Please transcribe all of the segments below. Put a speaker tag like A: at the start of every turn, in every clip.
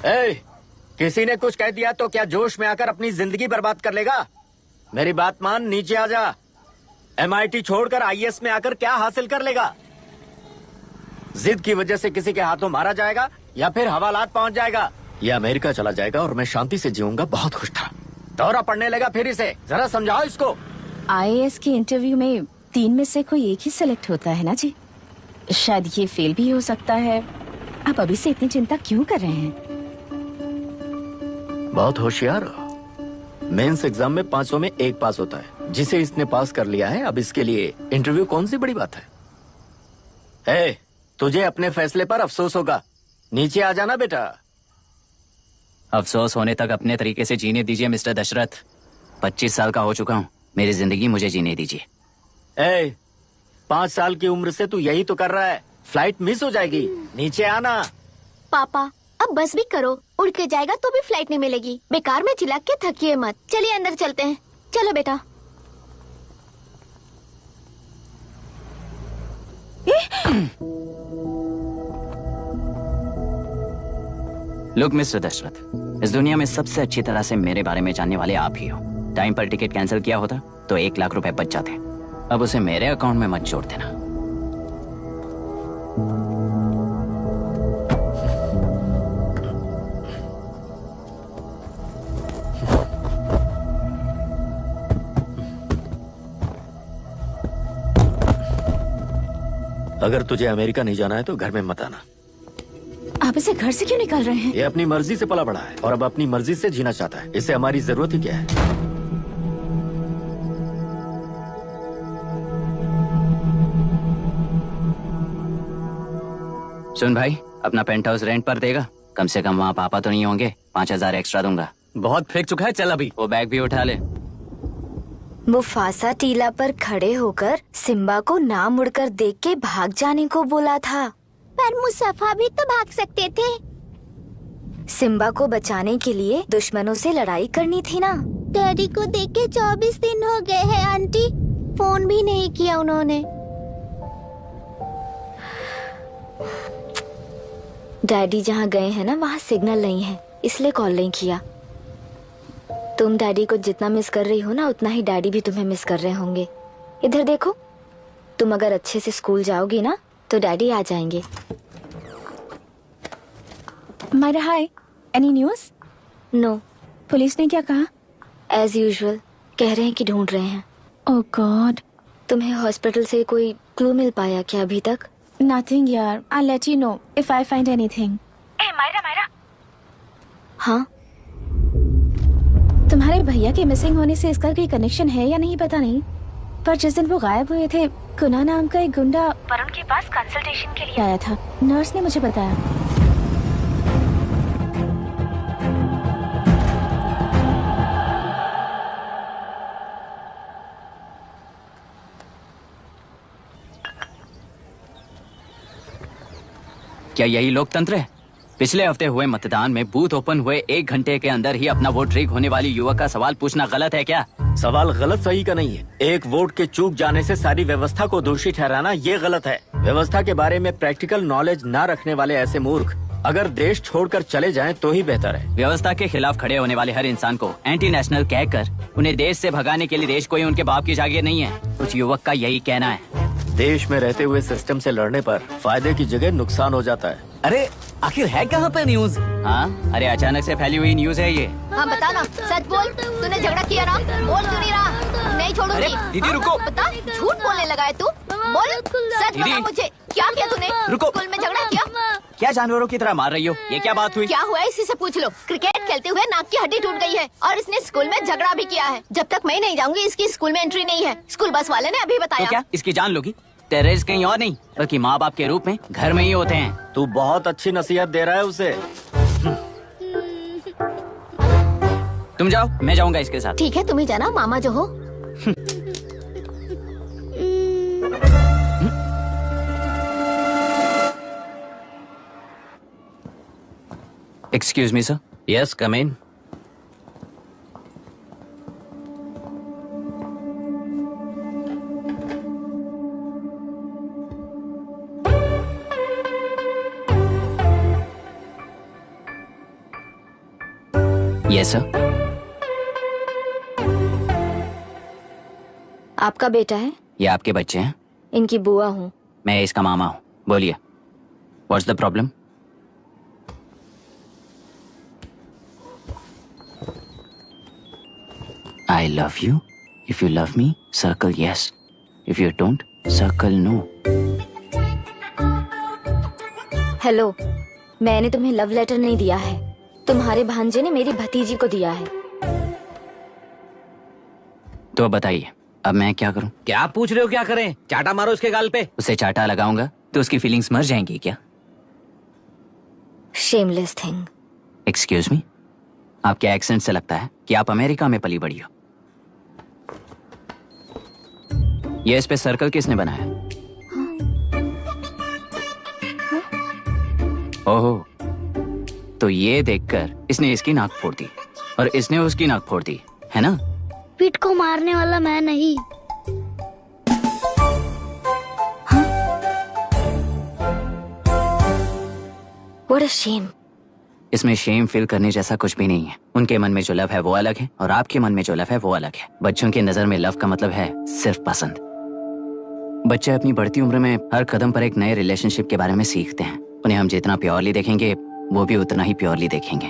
A: ए, किसी ने कुछ कह दिया तो क्या जोश में आकर अपनी जिंदगी बर्बाद कर लेगा? मेरी बात मान, नीचे आ जा। MIT छोड़कर IAS में आकर क्या हासिल कर लेगा? जिद की वजह से किसी के हाथों मारा जाएगा या फिर हवालात पहुंच जाएगा या अमेरिका चला जाएगा और मैं शांति से जीऊंगा। बहुत खुश था। दौरा पड़ने लगा फिर इसे, जरा समझाओ इसको।
B: IAS के इंटरव्यू में 3 में से कोई एक ही सिलेक्ट होता है ना जी? शायद ये फेल भी हो सकता है। आप अभी से इतनी चिंता क्यों कर रहे हैं?
A: बहुत होशियार हो। मेंस एग्जाम में 500 में 1 पास होता है, जिसे इसने पास कर लिया है। अब इसके लिए इंटरव्यू कौन सी बड़ी बात है? तुझे अपने फैसले पर अफसोस होगा। नीचे आ जाना बेटा।
C: अफसोस होने तक अपने तरीके से जीने दीजिए मिस्टर दशरथ। 25 साल का हो चुका हूँ, मेरी जिंदगी मुझे जीने दीजिए।
A: 5 साल की उम्र से तू यही तो कर रहा है। फ्लाइट मिस हो जाएगी। नीचे आना।
D: पापा अब बस भी करो, उड़ के जाएगा तो भी फ्लाइट नहीं मिलेगी। बेकार में चिल्ला के थकिए मत। चलिए अंदर चलते हैं। चलो बेटा।
C: लुक मिस्टर दशरथ, इस दुनिया में सबसे अच्छी तरह से मेरे बारे में जानने वाले आप ही हो। टाइम पर टिकट कैंसिल किया होता तो 1 लाख रुपए बच जाते। अब उसे मेरे अकाउंट में मत जोड़ देना।
A: अगर तुझे अमेरिका नहीं जाना है तो घर में मत आना।
B: आप इसे घर से क्यों निकाल रहे हैं?
A: ये अपनी मर्जी से पला बड़ा है और अब अपनी मर्जी से जीना चाहता है। इसे हमारी जरूरत ही क्या है?
C: सुन भाई, अपना पेंट हाउस रेंट पर देगा? कम से कम वहाँ पापा तो नहीं होंगे। 5000 एक्स्ट्रा दूंगा।
E: बहुत फेंक चुका है, चल अभी।
C: वो बैग भी उठा ले।
D: मुफासा टीला पर खड़े होकर सिम्बा को ना मुड़कर देख के भाग जाने को बोला था, पर मुस्तफा भी तो भाग सकते थे। सिम्बा को बचाने के लिए दुश्मनों से लड़ाई करनी थी ना। डैडी को देख के 24 दिन हो गए हैं आंटी। फोन भी नहीं किया उन्होंने। डैडी जहाँ गए हैं ना, वहाँ सिग्नल नहीं है, इसलिए कॉल नहीं किया। तुम डैडी को जितना मिस कर रही हो ना, उतना ही डैडी भी तुम्हें मिस कर रहे होंगे। इधर देखो, तुम अगर अच्छे से स्कूल जाओगी ना तो डैडी आ जाएंगे।
B: मायरा हाय, एनी न्यूज़?
D: नो।
B: पुलिस ने क्या कहा?
D: एज यूजुअल कह रहे हैं कि ढूंढ रहे हैं।
B: ओह गॉड।
D: तुम्हें हॉस्पिटल से कोई क्लू मिल पाया क्या अभी तक?
B: नथिंग यार, I let you know if I find anything.
D: Myra. हाँ,
B: तुम्हारे भैया के मिसिंग होने से इसका कोई कनेक्शन है या नहीं पता नहीं, पर जिस दिन वो गायब हुए थे, कुना नाम का एक गुंडा वरुण के पास कंसल्टेशन के लिए आया था। नर्स ने मुझे बताया।
C: क्या यही लोकतंत्र है? पिछले हफ्ते हुए मतदान में बूथ ओपन हुए 1 घंटे के अंदर ही अपना वोट रीक होने वाली युवक का सवाल पूछना गलत है क्या?
A: सवाल गलत सही का नहीं है। एक वोट के चूक जाने से सारी व्यवस्था को दोषी ठहराना ये गलत है। व्यवस्था के बारे में प्रैक्टिकल नॉलेज न रखने वाले ऐसे मूर्ख अगर देश छोड़कर चले जाएं तो ही बेहतर है।
C: व्यवस्था के खिलाफ खड़े होने वाले हर इंसान को एंटी नेशनल कहकर उन्हें देश से भगाने के लिए देश कोई उनके बाप की जागीर नहीं है। उस युवक का यही कहना है।
A: देश में रहते हुए सिस्टम से लड़ने पर फायदे की जगह नुकसान हो जाता है।
E: अरे आखिर है कहाँ पे न्यूज?
C: हाँ, अरे अचानक से फैली हुई न्यूज है ये।
D: हाँ बता ना, सच बोल। तूने झगड़ा किया ना? बोल क्यों नहीं रहा? नहीं छोड़ूंगी।
E: अरे दीदी रुको।
D: बता, झूठ बोलने लगा है तू। बोल, सच बता मुझे, क्या किया तूने?
E: रुको।
D: स्कूल में झगड़ा किया?
C: क्या जानवरों की तरह मार रही हो? ये क्या बात हुई?
D: क्या हुआ है इसी से पूछ लो। क्रिकेट खेलते हुए नाक की हड्डी टूट गई है और इसने स्कूल में झगड़ा भी किया है। जब तक मैं नहीं जाऊंगी इसकी स्कूल में एंट्री नहीं है। स्कूल बस वाले ने अभी बताया।
C: तो क्या इसकी जान लोगी? टेररिस्ट कहीं और नहीं बल्कि माँ बाप के रूप में घर में ही होते हैं।
A: तू बहुत अच्छी नसीहत दे रहा है उसे।
C: तुम जाओ, मैं जाऊंगा इसके साथ।
D: ठीक है, तुम ही जाना, मामा जो हो।
C: Excuse me sir.
E: Yes, come in.
C: Yes sir.
D: आपका बेटा है?
C: ये आपके बच्चे हैं?
D: इनकी बुआ हूँ।
C: मैं इसका मामा हूँ। बोलिए, what's the problem? I love you. If you love me, circle yes. If you don't, circle no.
D: Hello, मैंने तुम्हें लव लेटर नहीं दिया है। तुम्हारे भांजे ने मेरी भतीजी को दिया है।
C: तो अब बताइए, अब मैं क्या करूं?
E: क्या पूछ रहे हो? क्या करें? चाटा मारो इसके गाल पे।
C: उसे चाटा लगाऊंगा तो उसकी फीलिंग्स मर जाएंगी क्या?
D: Shameless thing.
C: एक्सक्यूज मी, आपके एक्सेंट से लगता है कि आप अमेरिका में पली बड़ी हो। ये इस पे सर्कल किसने बनाया? ओहो, तो ये देखकर इसने इसकी नाक फोड़ दी और इसने उसकी नाक फोड़ दी, है ना?
F: पीठ को मारने वाला मैं नहीं।
D: What a shame.
C: इसमें शेम फील करने जैसा कुछ भी नहीं है। उनके मन में जो लव है वो अलग है और आपके मन में जो लव है वो अलग है। बच्चों की नजर में लव का मतलब है सिर्फ पसंद। बच्चे अपनी बढ़ती उम्र में हर कदम पर एक नए रिलेशनशिप के बारे में सीखते हैं। उन्हें हम जितना प्योरली देखेंगे वो भी उतना ही प्योरली देखेंगे।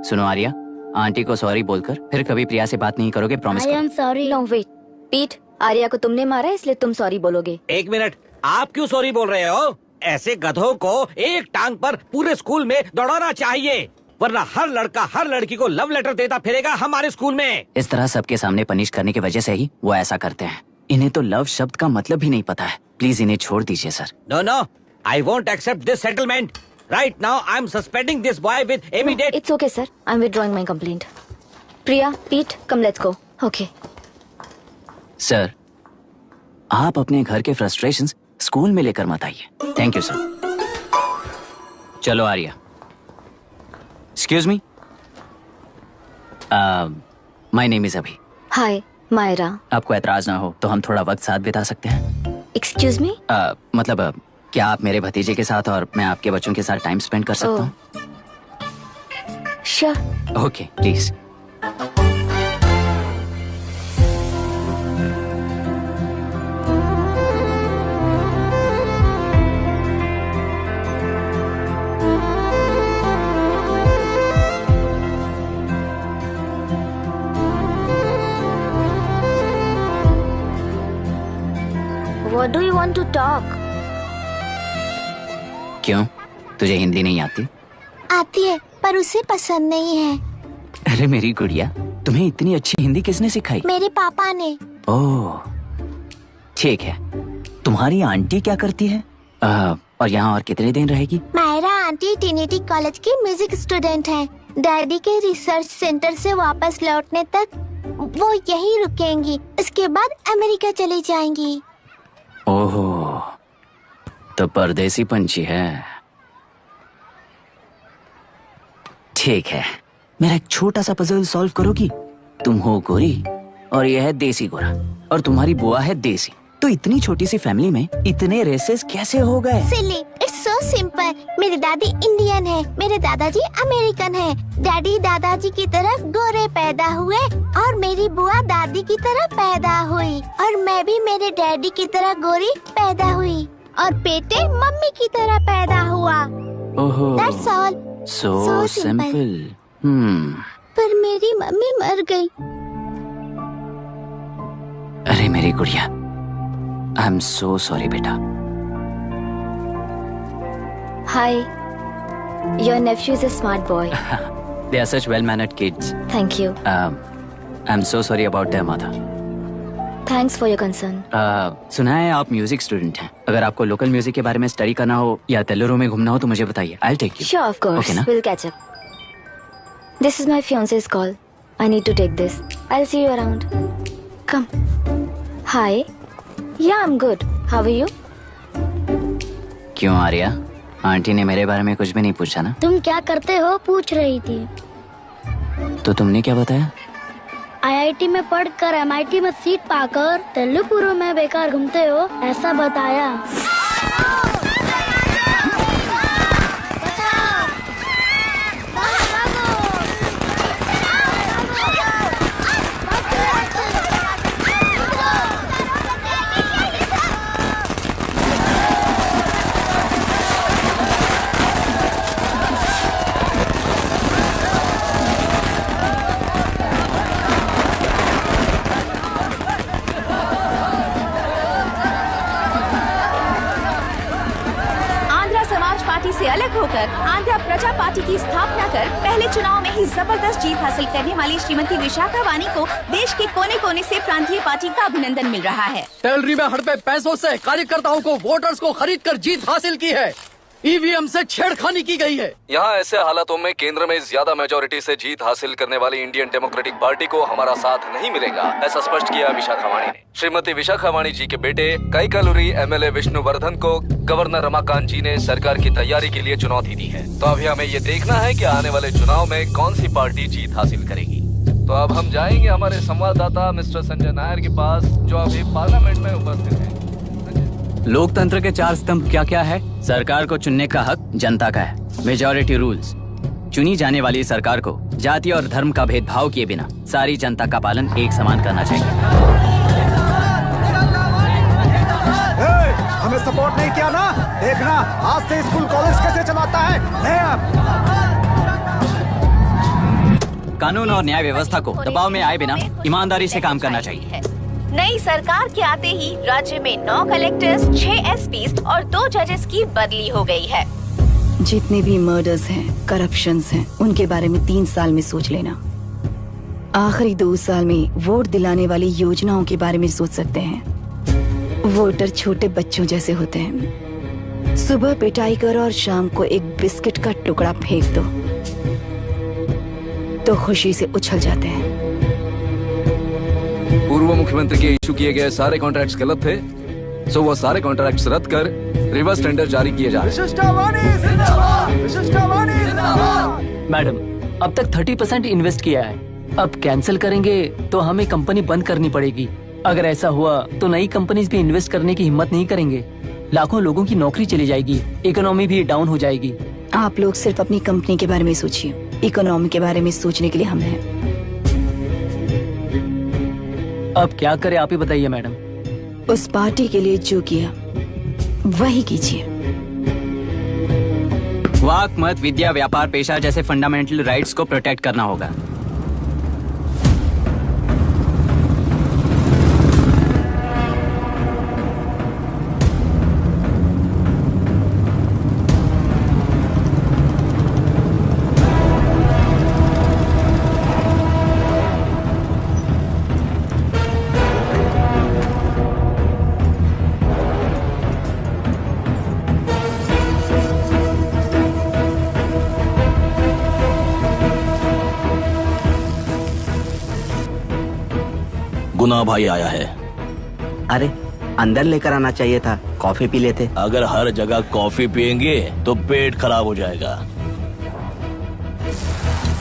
C: सुनो आर्या, आंटी को सॉरी बोलकर फिर कभी प्रिया से बात नहीं करोगे, प्रॉमिस
F: आई
C: करो।
F: Am sorry.
D: No wait. पीट, आर्या को तुमने मारा इसलिए तुम सॉरी बोलोगे।
E: एक मिनट, आप क्यों सॉरी बोल रहे हो? ऐसे गधों को एक टांग पर पूरे स्कूल में दौड़ाना चाहिए, वरना हर लड़का हर लड़की को लव लेटर देता फिरेगा हमारे स्कूल में।
C: इस तरह सबके सामने पनिश करने की वजह से ही वो ऐसा करते हैं। इन्हें तो लव शब्द का मतलब भी नहीं पता है। प्लीज इन्हें छोड़ दीजिए sir.
E: No no, I won't accept this settlement. Right now I am suspending this boy with immediate.
D: It's okay sir. I'm withdrawing my complaint. Priya, Pete, come let's go. Okay.
C: Sir, आप अपने घर के frustrations school में लेकर मत आइए। Thank you sir. चलो Arya. Excuse me, my name is Abhi.
D: Hi, Myra.
C: आपको एतराज ना हो तो हम थोड़ा वक्त साथ बिता सकते हैं?
D: Excuse me?
C: मतलब क्या आप मेरे भतीजे के साथ और मैं आपके बच्चों के साथ टाइम स्पेंड कर सकता हूँ?
D: Sure.
C: Okay, please.
D: What do you want to talk?
C: क्यों, तुझे हिंदी नहीं आती?
F: आती है पर उसे पसंद नहीं है।
C: अरे मेरी गुड़िया, तुम्हें इतनी अच्छी हिंदी किसने सिखाई?
F: मेरे पापा ने।
C: ओह, ठीक है। तुम्हारी आंटी क्या करती है? और यहाँ और कितने दिन रहेगी?
F: मायरा आंटी ट्रिनिटी कॉलेज की म्यूजिक स्टूडेंट है। डैडी के रिसर्च सेंटर से वापस लौटने तक वो यहीं रुकेंगी। इसके बाद अमेरिका चली जाएंगी।
C: ओहो, तो परदेसी पंछी है। ठीक है, मेरा एक छोटा सा पजल सॉल्व करोगी? तुम हो गोरी और यह है देसी गोरा और तुम्हारी बुआ है देसी। तो इतनी छोटी सी फैमिली में इतने रेसेस कैसे हो गए?
F: सिली, इट्स सो सिंपल। मेरी दादी इंडियन है, मेरे दादाजी अमेरिकन है। डैडी दादाजी की तरह गोरे पैदा हुए और मेरी बुआ दादी की तरह पैदा हुई और मैं भी मेरे डैडी की तरह गोरी पैदा हुई और बेटे मम्मी की तरह पैदा हुआ।
C: ओहो,
F: That's all.
C: So
F: So
C: simple.
F: पर मेरी मम्मी मर गई।
C: अरे मेरी गुड़िया, आई एम सो सॉरी बेटा।
D: Hi. Your nephew is a smart boy.
C: They are such well-mannered kids.
D: Thank you.
C: I'm so sorry about their mother.
D: Thanks for your concern.
C: सुना है आप म्यूजिक स्टूडेंट हैं। अगर आपको लोकल म्यूजिक के बारे में स्टडी करना हो या तेलुरु में घूमना हो तो मुझे बताइए। I'll take you.
D: Sure, of course.
C: Okay, ना?
D: We'll catch up. This is my fiance's call. I need to take this. I'll see you around. Come. Hi. Yeah, I'm good. How are you?
C: क्यों Arya, aunty ने मेरे बारे में कुछ भी नहीं पूछा ना?
F: तुम क्या करते हो पूछ रही थी।
C: तो तुमने क्या बताया?
F: आईआईटी में पढ़कर एमआईटी में सीट पाकर तेलुपुरु में बेकार घूमते हो ऐसा बताया।
B: पार्टी से अलग होकर आंध्र प्रजा पार्टी की स्थापना कर पहले चुनाव में ही जबरदस्त जीत हासिल करने वाली श्रीमती विशाखा वानी को देश के कोने कोने से प्रांतीय पार्टी का अभिनंदन मिल रहा है।
G: टेलरी में हड़पे पैसों से कार्यकर्ताओं को वोटर्स को खरीद कर जीत हासिल की है। ईवीएम से छेड़खानी की गई है।
H: यहाँ ऐसे हालातों में केंद्र में ज्यादा मेजोरिटी से जीत हासिल करने वाली इंडियन डेमोक्रेटिक पार्टी को हमारा साथ नहीं मिलेगा, ऐसा स्पष्ट किया विशाखा वाणी ने। श्रीमती विशाखा वाणी जी के बेटे कैकलुरी एमएलए विष्णुवर्धन को गवर्नर रमाकांत जी ने सरकार की तैयारी के लिए चुनौती दी है। तो अभी हमें ये देखना है कि आने वाले चुनाव में कौन सी पार्टी जीत हासिल करेगी। तो अब हम जाएंगे हमारे संवाददाता मिस्टर संजय नायर के पास, जो अभी पार्लियामेंट में उपस्थित है।
C: लोकतंत्र के 4 स्तंभ क्या क्या है? सरकार को चुनने का हक जनता का है। Majority rules. चुनी जाने वाली सरकार को जाति और धर्म का भेदभाव किए बिना सारी जनता का पालन एक समान करना चाहिए।
I: हमें सपोर्ट नहीं किया ना, देखना आज से स्कूल कॉलेज कैसे चलाता है।
C: कानून और न्याय व्यवस्था को दबाव में आए बिना ईमानदारी से काम करना चाहिए।
B: नई सरकार के आते ही राज्य में 9 कलेक्टर्स, 6 एसपीज और 2 जजेस की बदली हो गई है।
J: जितने भी मर्डर्स हैं, करप्शंस हैं, उनके बारे में 3 साल में सोच लेना। आखिरी 2 साल में वोट दिलाने वाली योजनाओं के बारे में सोच सकते हैं। वोटर छोटे बच्चों जैसे होते हैं। सुबह पिटाई करो और शाम को एक बिस्किट का टुकड़ा फेंक दो तो खुशी से उछल जाते हैं।
H: पूर्व मुख्यमंत्री के इशू किए गए सारे कॉन्ट्रैक्ट्स गलत थे, सो वो सारे कॉन्ट्रैक्ट्स रद्द कर रिवर्स टेंडर जारी किए जा रहे हैं।
G: मैडम, अब तक 30% इन्वेस्ट किया है। अब कैंसिल करेंगे तो हमें कंपनी बंद करनी पड़ेगी। अगर ऐसा हुआ तो नई कंपनीज भी इन्वेस्ट करने की हिम्मत नहीं करेंगे। लाखों लोगों की नौकरी चली जाएगी, इकोनॉमी भी डाउन हो जाएगी।
J: आप लोग सिर्फ अपनी कंपनी के बारे में सोचिए, इकोनॉमी के बारे में सोचने के लिए हम हैं।
G: अब क्या करें आप ही बताइए मैडम।
J: उस पार्टी के लिए जो किया वही कीजिए।
C: वाक, मत, विद्या, व्यापार, पेशा जैसे फंडामेंटल राइट्स को प्रोटेक्ट करना होगा।
K: गुना भाई आया है।
L: अरे अंदर लेकर आना चाहिए था, कॉफी पी लेते।
K: अगर हर जगह कॉफी पियेंगे तो पेट खराब हो जाएगा।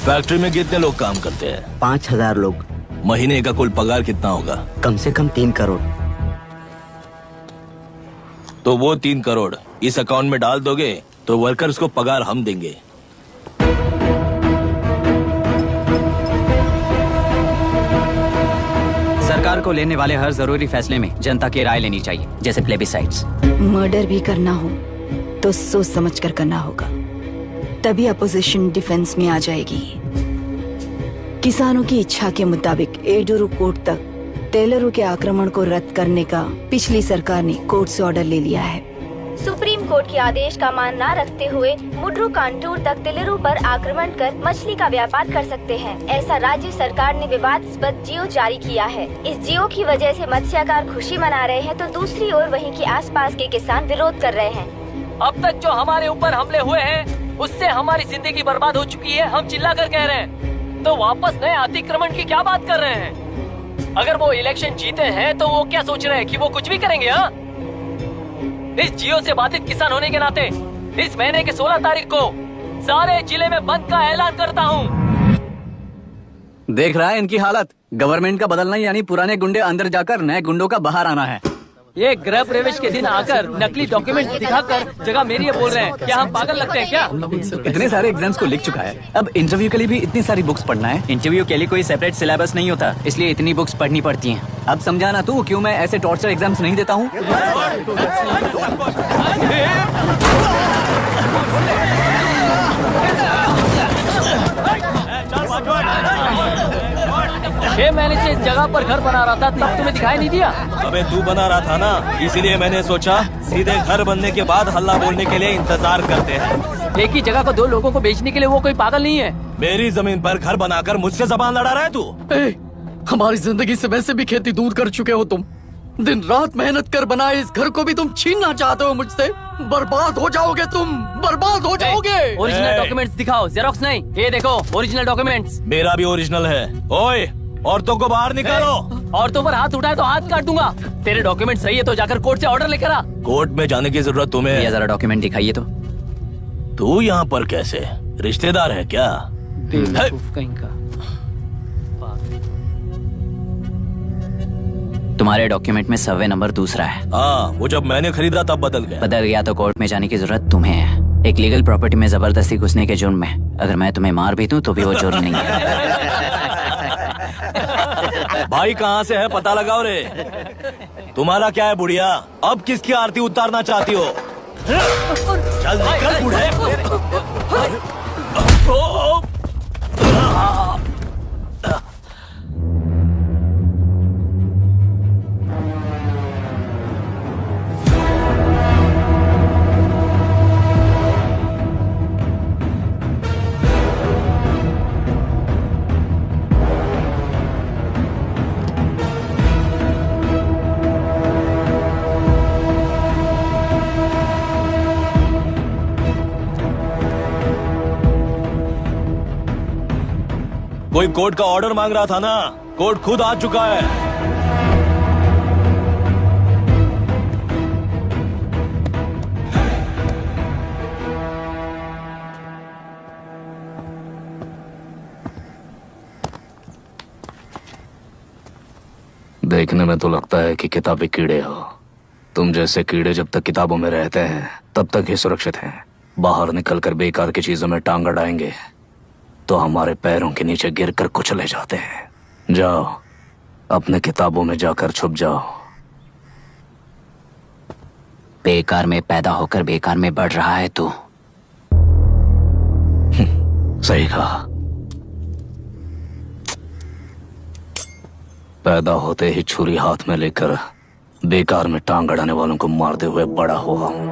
K: फैक्ट्री में कितने लोग काम करते हैं?
L: 5000 लोग।
K: महीने का कुल पगार कितना होगा?
L: कम से कम 3 करोड़।
K: तो वो 3 करोड़ इस अकाउंट में डाल दोगे तो वर्कर्स को पगार हम देंगे।
C: सरकार को लेने वाले हर जरूरी फैसले में जनता की राय लेनी चाहिए, जैसे प्लेबिसाइट्स।
J: मर्डर भी करना हो तो सोच समझ कर करना होगा, तभी अपोजिशन डिफेंस में आ जाएगी। किसानों की इच्छा के मुताबिक एडुरु कोर्ट तक टेलरों के आक्रमण को रद्द करने का पिछली सरकार ने कोर्ट से ऑर्डर ले लिया है।
B: सुप्रीम कोर्ट के आदेश का मान न रखते हुए मुड्रू कांटूर तक टेलरों पर आक्रमण कर मछली का व्यापार कर सकते हैं, ऐसा राज्य सरकार ने विवादास्पद जियो जारी किया है। इस जियो की वजह से मत्स्यकार खुशी मना रहे हैं तो दूसरी ओर वहीं के आसपास के किसान विरोध कर रहे हैं।
G: अब तक जो हमारे ऊपर हमले हुए हैं उससे हमारी जिंदगी बर्बाद हो चुकी है। हम चिल्ला कर कह रहे हैं तो वापस नए अतिक्रमण की क्या बात कर रहे हैं? अगर वो इलेक्शन जीते हैं तो वो क्या सोच रहे हैं कि वो कुछ भी करेंगे? हाँ, इस जियो से बाधित किसान होने के नाते इस महीने के 16 तारीख को सारे जिले में बंद का ऐलान करता हूँ।
C: देख रहा है इनकी हालत। गवर्नमेंट का बदलना यानी पुराने गुंडे अंदर जाकर नए गुंडों का बाहर आना है।
G: ये गृह प्रवेश के दिन आकर नकली डॉक्यूमेंट दिखाकर जगह मेरी है बोल रहे हैं। क्या हम पागल लगते हैं क्या?
C: इतने सारे एग्जाम्स को लिख चुका है, अब इंटरव्यू के लिए भी इतनी सारी बुक्स पढ़ना है। इंटरव्यू के लिए कोई सेपरेट सिलेबस नहीं होता, इसलिए इतनी बुक्स पढ़नी पड़ती हैं। अब समझाना तू क्यों मैं ऐसे टॉर्चर एग्जाम्स नहीं देता हूँ।
G: 6 महीने से इस जगह पर घर बना रहा था, तब तुम्हें दिखाई नहीं दिया?
K: अबे तू बना रहा था ना, इसीलिए मैंने सोचा सीधे घर बनने के बाद हल्ला बोलने के लिए इंतजार करते हैं।
G: एक ही जगह को 2 लोगों को बेचने के लिए वो कोई पागल नहीं है।
K: मेरी जमीन पर घर बनाकर मुझसे जबान लड़ा रहा है तू।
M: हमारी जिंदगी से वैसे भी खेती दूर कर चुके हो तुम। दिन रात मेहनत कर बनाए इस घर को भी तुम छीनना चाहते हो मुझसे। बर्बाद हो जाओगे तुम, बर्बाद हो जाओगे।
G: ओरिजिनल डॉक्यूमेंट्स दिखाओ, जेरोक्स नहीं। ये देखो ओरिजिनल डॉक्यूमेंट्स।
K: मेरा भी ओरिजिनल है। ओए, औरतों को बाहर निकालो।
G: औरतों पर हाथ उठाए तो हाथ काट दूंगा। तेरे डॉक्यूमेंट सही है तो जाकर कोर्ट से ऑर्डर लेकर आ।
K: कोर्ट में जाने की जरूरत तुम्हें?
C: ये जरा डॉक्यूमेंट दिखाइए तो।
K: तू यहाँ पर कैसे? रिश्तेदार है क्या?
G: कहीं का।
C: तुम्हारे डॉक्यूमेंट में सर्वे नंबर दूसरा है।
K: हाँ, वो जब मैंने खरीदा तब बदल गया तो कोर्ट में जाने की जरूरत तुम्हें है। एक लीगल प्रॉपर्टी में जबरदस्ती घुसने के जुर्म में अगर मैं तुम्हें मार भी दूं तो भी वो जुर्म नहीं है। भाई कहाँ से है पता लगाओ रे। तुम्हारा क्या है बुढ़िया? अब किसकी आरती उतारना चाहती हो? चल निकल बूढ़े। कोई कोर्ट का ऑर्डर मांग रहा था ना, कोर्ट खुद आ चुका है।
H: देखने में तो लगता है कि किताबी कीड़े हो। तुम जैसे कीड़े जब तक किताबों में रहते हैं तब तक ही सुरक्षित हैं। बाहर निकलकर बेकार की चीजों में टांग अड़ाएंगे तो हमारे पैरों के नीचे गिरकर कुचले जाते हैं। जाओ, अपने किताबों में जाकर छुप जाओ।
C: बेकार में पैदा होकर बेकार में बढ़ रहा है तू।
H: सही कहा। पैदा होते ही छुरी हाथ में लेकर बेकार में टांग अड़ाने वालों को मारते हुए बड़ा हुआ हूं।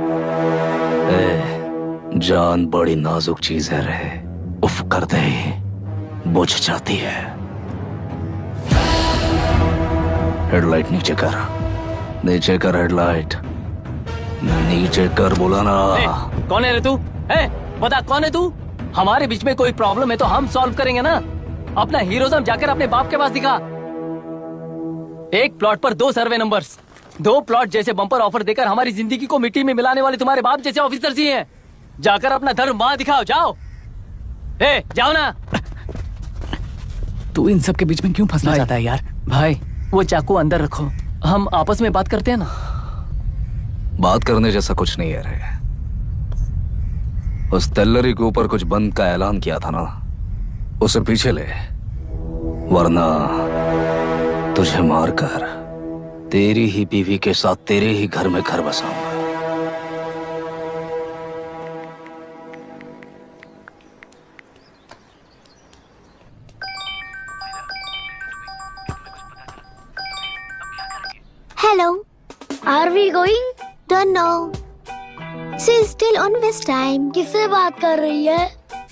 H: जान बड़ी नाजुक चीज है रे, उफ करते ही बुझ जाती है। हेडलाइट नीचे कर, नीचे कर हेडलाइट, नीचे कर बोला ना।
G: कौन है रे तू? बता कौन है तू? हमारे बीच में कोई प्रॉब्लम है तो हम सॉल्व करेंगे ना। अपना हीरोइज्म जाकर अपने बाप के पास दिखा। एक प्लॉट पर 2 सर्वे नंबर्स, 2 प्लॉट जैसे बम्पर ऑफर देकर हमारी जिंदगी को मिट्टी में मिलाने वाले तुम्हारे बाप जैसे ऑफिसर्स ही हैं। जाकर अपना धर्म वहां दिखाओ, जाओ। जाओ ना।
M: तू इन सब के बीच में क्यों फंसना चाहता है यार?
G: भाई वो चाकू अंदर रखो, हम आपस में बात करते हैं ना।
H: बात करने जैसा कुछ नहीं है रे। उस तेल्लरी के ऊपर कुछ बंद का ऐलान किया था ना, उसे पीछे ले, वरना तुझे मारकर तेरी ही बीवी के साथ तेरे ही घर में घर बसाऊंगा।
F: Hello. Are we going? Don't know. She's still on West time. किससे बात कर रही है?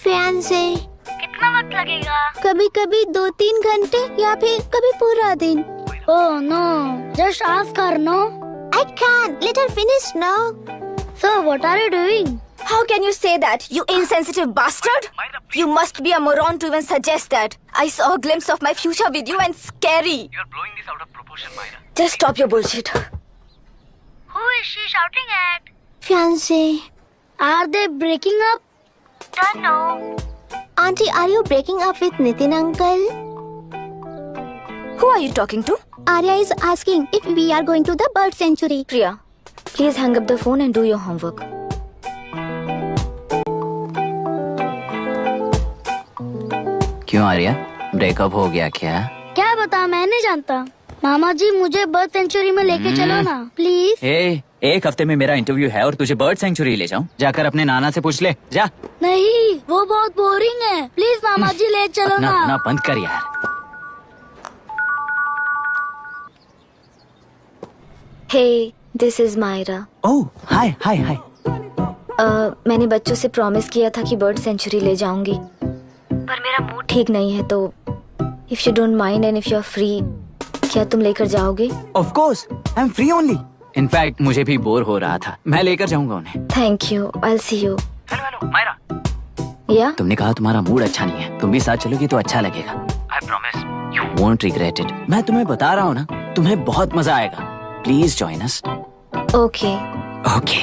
F: Fiancé. कितना वक्त लगेगा? कभी कभी 2-3 घंटे या फिर कभी पूरा दिन। Oh no. Just ask her, no? I can't. Let her finish, no?
B: So what are you doing? How can you say that, you insensitive bastard? You must be a moron to even suggest that. I saw a glimpse of my future with you and scary.
N: You're blowing this out of proportion, Myra.
B: Just stop your bullshit.
F: Who is she shouting at? Fiancé. Are they breaking up? Don't know. Auntie, are you breaking up with Nitin uncle?
B: Who are you talking to?
F: Arya is asking if we are going to the bird sanctuary.
B: Priya, please hang up the phone and do your homework.
C: क्यों Arya, breakup हो गया क्या?
F: क्या बता, मैं नहीं जानता। मामा जी मुझे बर्ड सेंचुरी में लेके चलो ना प्लीज।
C: एक हफ्ते में मेरा इंटरव्यू है और तुझे बर्ड सेंचुरी ले जाऊं? जाकर अपने नाना से पूछ ले, जा।
F: नहीं, वो बहुत बोरिंग है। प्लीज मामा जी ले चलो ना।
C: ना बंद कर यार।
D: हे, दिस इज मायरा।
C: ओह, हाय हाय हाय।
D: मैंने बच्चों से प्रॉमिस किया था कि बर्ड सेंचुरी ले जाऊंगी, पर मेरा मूड ठीक नहीं है, तो if you don't mind and if you are free, क्या तुम लेकर जाओगे?
C: Of course, I am free only. In fact मुझे भी बोर हो रहा था, मैं लेकर जाऊंगा उन्हें।
D: Thank you, I will see you.
N: Hello hello Myra,
D: या
C: तुमने कहा तुम्हारा मूड अच्छा नहीं है, तुम भी साथ चलोगी तो अच्छा लगेगा।
N: I promise
C: You won't regret it. मैं तुम्हें बता रहा हूँ ना, तुम्हें बहुत मजा आएगा। Please join us.
D: Okay
C: okay.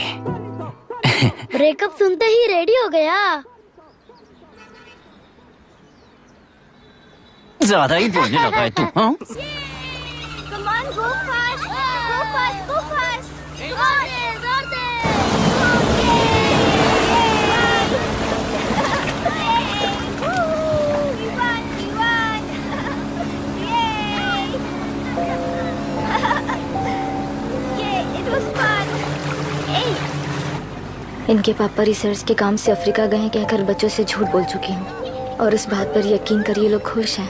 F: Breakup सुनते ही रेडी हो गया।
C: ज्यादा ही बोलने लगा है तू, हाँ?
F: Come on, go fast, go fast, go fast. जोर दे।
D: इनके पापा रिसर्च के काम से अफ्रीका गए कहकर बच्चों से झूठ बोल चुकी हूँ, और इस बात पर यकीन कर ये लोग खुश हैं।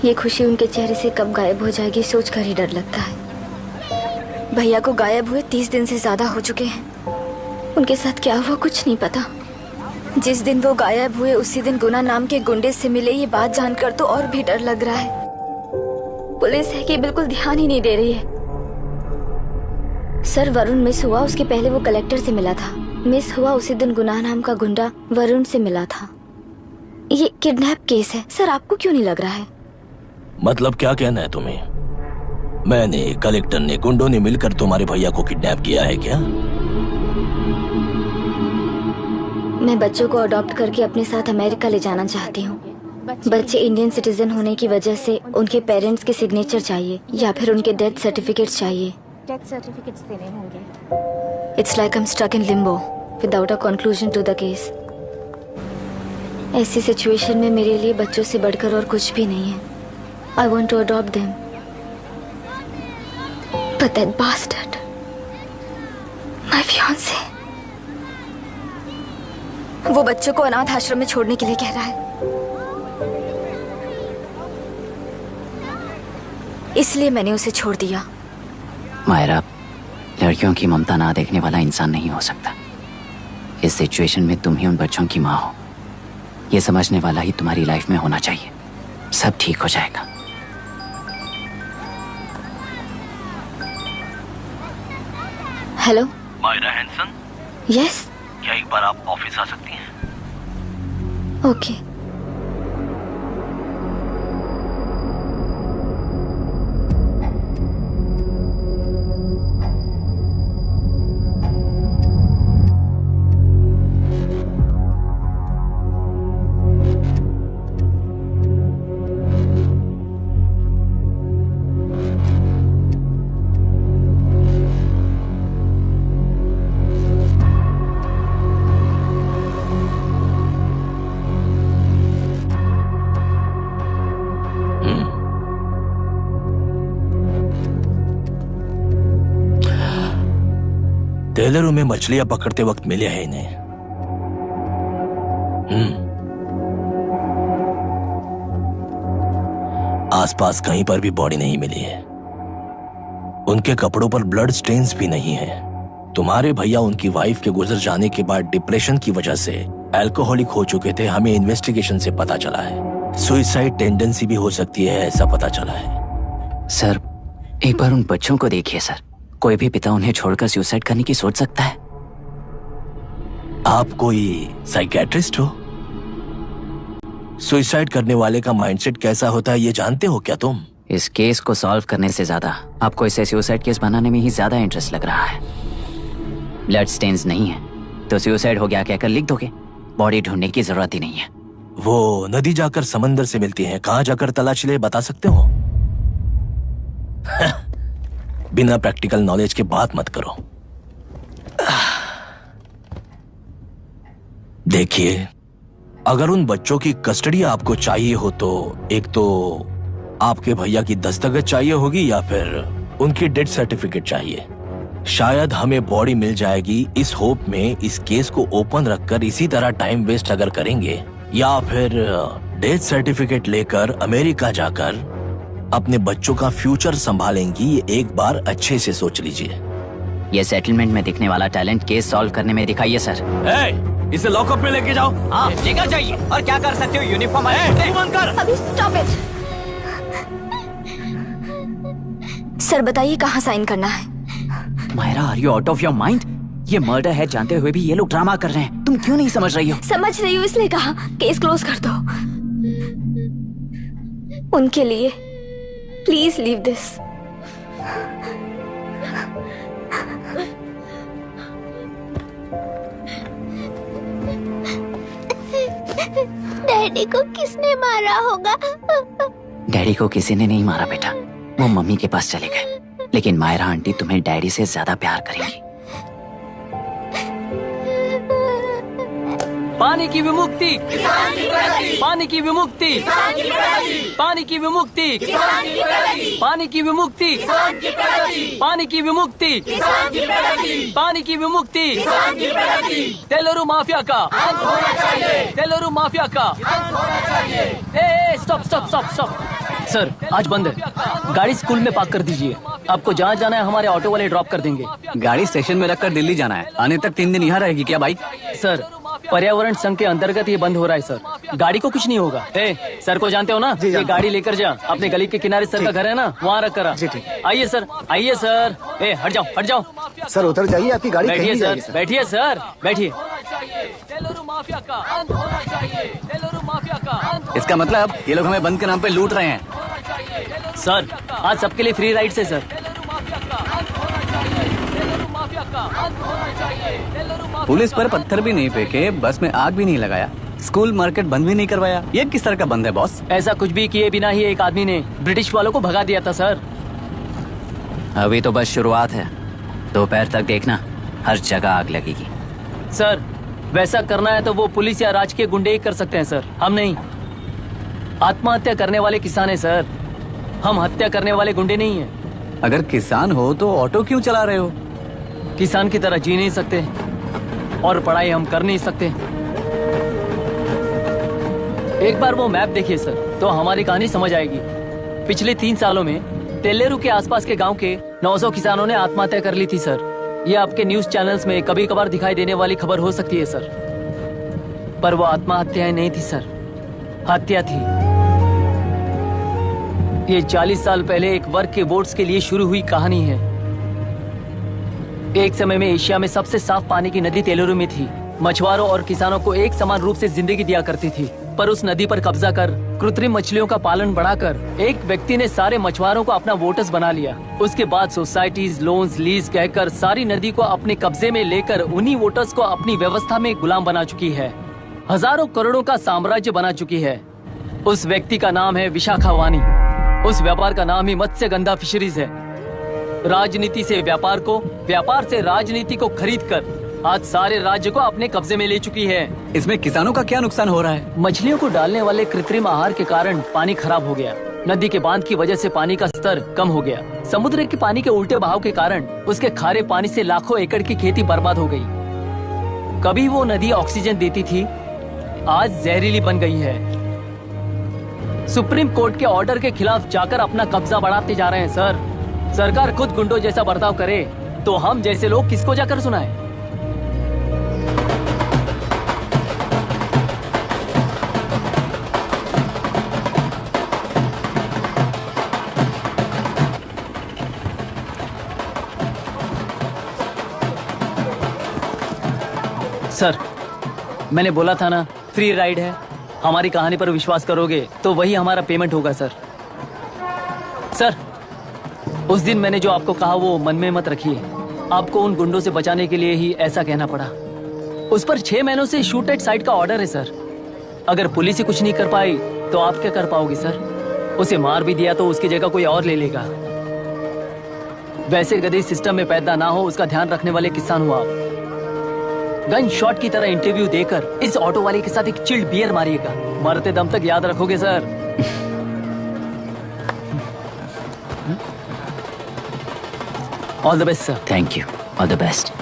D: ये खुशी उनके चेहरे से कब गायब हो जाएगी सोचकर ही डर लगता है। भैया को गायब हुए 30 दिन से ज्यादा हो चुके हैं। उनके साथ क्या हुआ कुछ नहीं पता। जिस दिन वो गायब हुए उसी दिन गुना नाम के गुंडे से मिले, ये बात जानकर तो और भी डर लग रहा है। पुलिस है कि बिल्कुल ध्यान ही नहीं दे रही है। सर, वरुण मिस हुआ उसके पहले वो कलेक्टर से मिला था। मिस हुआ उसी दिन गुनाह नाम का गुंडा वरुण से मिला था। ये किडनैप केस है। सर, आपको क्यों नहीं लग रहा है?
K: मतलब क्या कहना है तुम्हें? मैंने, कलेक्टर ने, गुंडों ने मिलकर तुम्हारे भैया को किडनैप किया है क्या?
D: मैं बच्चों को अडॉप्ट करके अपने साथ अमेरिका ले जाना चाहती हूँ। बच्चे इंडियन सिटीजन होने की वजह से उनके पेरेंट्स के सिग्नेचर चाहिए या फिर उनके डेथ सर्टिफिकेट चाहिए।
F: डेथ सर्टिफिकेट्स देने होंगे।
D: It's like I'm stuck in limbo without a conclusion to the case. ऐसी सिचुएशन में मेरे लिए बच्चों से बढ़कर और कुछ भी नहीं है। I want to adopt them, but that bastard, my fiancé, वो बच्चों को अनाथ आश्रम में छोड़ने के लिए कह रहा है। इसलिए मैंने उसे छोड़ दिया।
C: मायरा, लड़कियों की ममता ना देखने वाला इंसान नहीं हो सकता। इस सिचुएशन में तुम ही उन बच्चों की माँ हो, ये समझने वाला ही तुम्हारी लाइफ में होना चाहिए। सब ठीक हो जाएगा।
D: हेलो
N: मायरा हैंसन,
D: यस,
N: क्या एक बार आप ऑफिस आ सकती हैं?
D: ओके।
K: टेलरों में मछलियां पकड़ते वक्त मिले हैं इन्हें। आसपास कहीं पर भी बॉडी नहीं मिली है। उनके कपड़ों पर ब्लड स्टेन्स भी नहीं है। तुम्हारे भैया उनकी वाइफ के गुजर जाने के बाद डिप्रेशन की वजह से अल्कोहलिक हो चुके थे। हमें इन्वेस्टिगेशन से पता चला है सुसाइड टेंडेंसी भी हो सकती है, ऐसा पता चला है।
C: सर, एक बार उन बच्चों को देखिए सर। कोई भी पिता उन्हें छोड़कर सुसाइड करने की सोच सकता है?
K: आप कोई साइकियाट्रिस्ट हो? सुसाइड करने वाले का माइंडसेट कैसा होता है ये जानते हो क्या तुम?
C: इस केस को सॉल्व करने से ज्यादा आपको इसे सुसाइड केस बनाने में ही ज्यादा इंटरेस्ट लग रहा है। ब्लड स्टेन्स नहीं है तो सुसाइड हो गया कहकर लिख दोगे। बॉडी ढूंढने की जरूरत ही नहीं है।
K: वो नदी जाकर समंदर से मिलती है, कहाँ जाकर तलाश ले बता सकते हो? बिना प्रैक्टिकल नॉलेज के बात मत करो। देखिए, अगर उन बच्चों की कस्टडी आपको चाहिए हो तो एक तो आपके भैया की दस्तखत चाहिए होगी या फिर उनकी डेथ सर्टिफिकेट चाहिए। शायद हमें बॉडी मिल जाएगी इस होप में इस केस को ओपन रखकर इसी तरह टाइम वेस्ट अगर करेंगे, या फिर डेथ सर्टिफिकेट लेकर अमेरिका जाकर अपने बच्चों का फ्यूचर संभालेंगी, ये एक बार अच्छे से सोच लीजिए।
C: ये सेटलमेंट में दिखने वाला टैलेंट केस सॉल्व करने में दिखाइए सर।
K: इसे लॉकअप में लेके जाओ।
C: हाँ लेकर जाइए। और क्या कर सकते हो, यूनिफॉर्म कर।
D: अभी स्टॉप इट। सर बताइए कहाँ साइन करना है?
C: Myra, are you out of your mind? ये मर्डर है जानते हुए भी ये लोग ड्रामा कर रहे हैं। तुम क्यों नहीं समझ रही हो?
D: समझ रही हूँ, इसलिए कहा केस क्लोज कर दो। उनके लिए प्लीज लीव दिस।
F: डैडी को किसने मारा होगा?
C: डैडी को किसी ने नहीं मारा बेटा, वो मम्मी के पास चले गए। लेकिन मायरा आंटी तुम्हें डैडी से ज्यादा प्यार करेंगी।
G: पानी की विमुक्ति, पानी की विमुक्ति, पानी की विमुक्ति, पानी की विमुक्ति, पानी की विमुक्ति, पानी की विमुक्ति, तेलुरु माफिया का अंत होना चाहिए, तेलुरु माफिया का। Stop stop stop stop. Sir आज बंद है, गाड़ी स्कूल में पार्क कर दीजिए। आपको जहाँ जाना है हमारे ऑटो वाले ड्रॉप कर देंगे।
C: गाड़ी स्टेशन में रखकर दिल्ली जाना है, आने तक 3 दिन यहाँ रहेगी क्या बाइक?
G: सर पर्यावरण संघ के अंतर्गत ये बंद हो रहा है सर, गाड़ी को कुछ नहीं होगा। सर को जानते हो ना, ये गाड़ी लेकर जा, अपने गली के किनारे सर का घर है ना, वहाँ रख कर। आइए सर, आइए सर। हट जाओ हट जाओ।
I: सर उतर जाइए, आपकी गाड़ी
G: बैठिए
I: सर,
G: बैठिए सर, बैठिए।
C: इसका मतलब ये लोग हमें बंद के नाम पे लूट रहे हैं।
G: सर आज सबके लिए फ्री राइड है सर।
C: पुलिस पर पत्थर भी नहीं फेंके, बस में आग भी नहीं लगाया, स्कूल मार्केट बंद भी नहीं करवाया। ये किस तरह का बंद है बॉस?
G: ऐसा कुछ भी किए बिना ही एक आदमी ने ब्रिटिश वालों को भगा दिया था सर।
C: अभी तो बस शुरुआत है, दोपहर तक देखना हर जगह आग लगेगी।
G: सर वैसा करना है तो वो पुलिस या राज के गुंडे ही कर सकते हैं सर, हम नहीं। आत्महत्या करने वाले किसान है सर, हम हत्या करने वाले गुंडे नहीं है।
C: अगर किसान हो तो ऑटो क्यों चला रहे हो?
G: किसान की तरह जी नहीं सकते और पढ़ाई हम कर नहीं सकते। एक बार वो मैप देखिए सर तो हमारी कहानी समझ आएगी। पिछले 3 सालों में तेलेरू के आसपास के गांव के 900 किसानों ने आत्महत्या कर ली थी सर। ये आपके न्यूज चैनल्स में कभी कभार दिखाई देने वाली खबर हो सकती है सर, पर वो आत्महत्याएं नहीं थी सर, हत्या थी। ये 40 साल पहले एक वर्ग के वोट्स के लिए शुरू हुई कहानी है। एक समय में एशिया में सबसे साफ पानी की नदी तेलुरु में थी। मछुआरों और किसानों को एक समान रूप से जिंदगी दिया करती थी, पर उस नदी पर कब्जा कर कृत्रिम मछलियों का पालन बढ़ाकर एक व्यक्ति ने सारे मछुआरों को अपना वोटर्स बना लिया। उसके बाद सोसाइटीज, लोन्स, लीज कहकर सारी नदी को अपने कब्जे में लेकर उन्हीं वोटर्स को अपनी व्यवस्था में गुलाम बना चुकी है। हजारों करोड़ों का साम्राज्य बना चुकी है। उस व्यक्ति का नाम है विशाखा वानी। उस व्यापार का नाम ही मत्स्यगंधा फिशरीज है। राजनीति से व्यापार को, व्यापार से राजनीति को खरीद कर आज सारे राज्य को अपने कब्जे में ले चुकी है।
C: इसमें किसानों का क्या नुकसान हो रहा है?
G: मछलियों को डालने वाले कृत्रिम आहार के कारण पानी खराब हो गया। नदी के बांध की वजह से पानी का स्तर कम हो गया। समुद्र के पानी के उल्टे बहाव के कारण उसके खारे पानी से लाखों एकड़ की खेती बर्बाद हो गई। कभी वो नदी ऑक्सीजन देती थी, आज जहरीली बन गई है। सुप्रीम कोर्ट के ऑर्डर के खिलाफ जाकर अपना कब्जा बढ़ाते जा रहे हैं सर। सरकार खुद गुंडों जैसा बर्ताव करे तो हम जैसे लोग किसको जाकर सुनाएं? सर मैंने बोला था ना, फ्री राइड है। हमारी कहानी पर विश्वास करोगे तो वही हमारा पेमेंट होगा सर। सर उस दिन मैंने जो आपको कहा वो मन में मत रखिए। आपको उन गुंडों से बचाने के लिए ही ऐसा कहना पड़ा। उस पर 6 महीनों से शूट एट साइट का ऑर्डर है सर। अगर पुलिस ही कुछ नहीं कर पाई तो आप क्या कर पाओगे सर? उसे मार भी दिया तो उसकी जगह कोई और ले लेगा। वैसे गधे सिस्टम में पैदा ना हो उसका ध्यान रखने वाले किसान हो आप। गन शॉट की तरह इंटरव्यू देकर इस ऑटो वाले के साथ एक चिल्ड बियर मारिएगा। मरते दम तक याद रखोगे sir. All the best sir.
C: Thank you, all the best.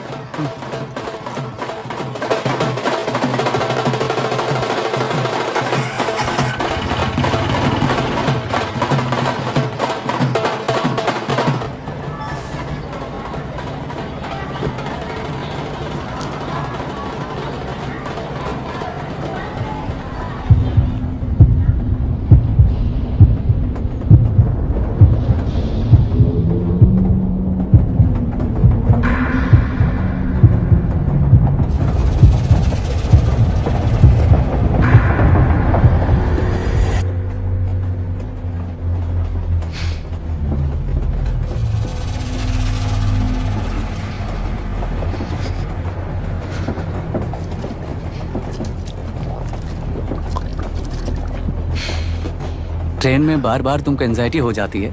C: Train में बार बार तुमको एंजाइटी हो जाती है,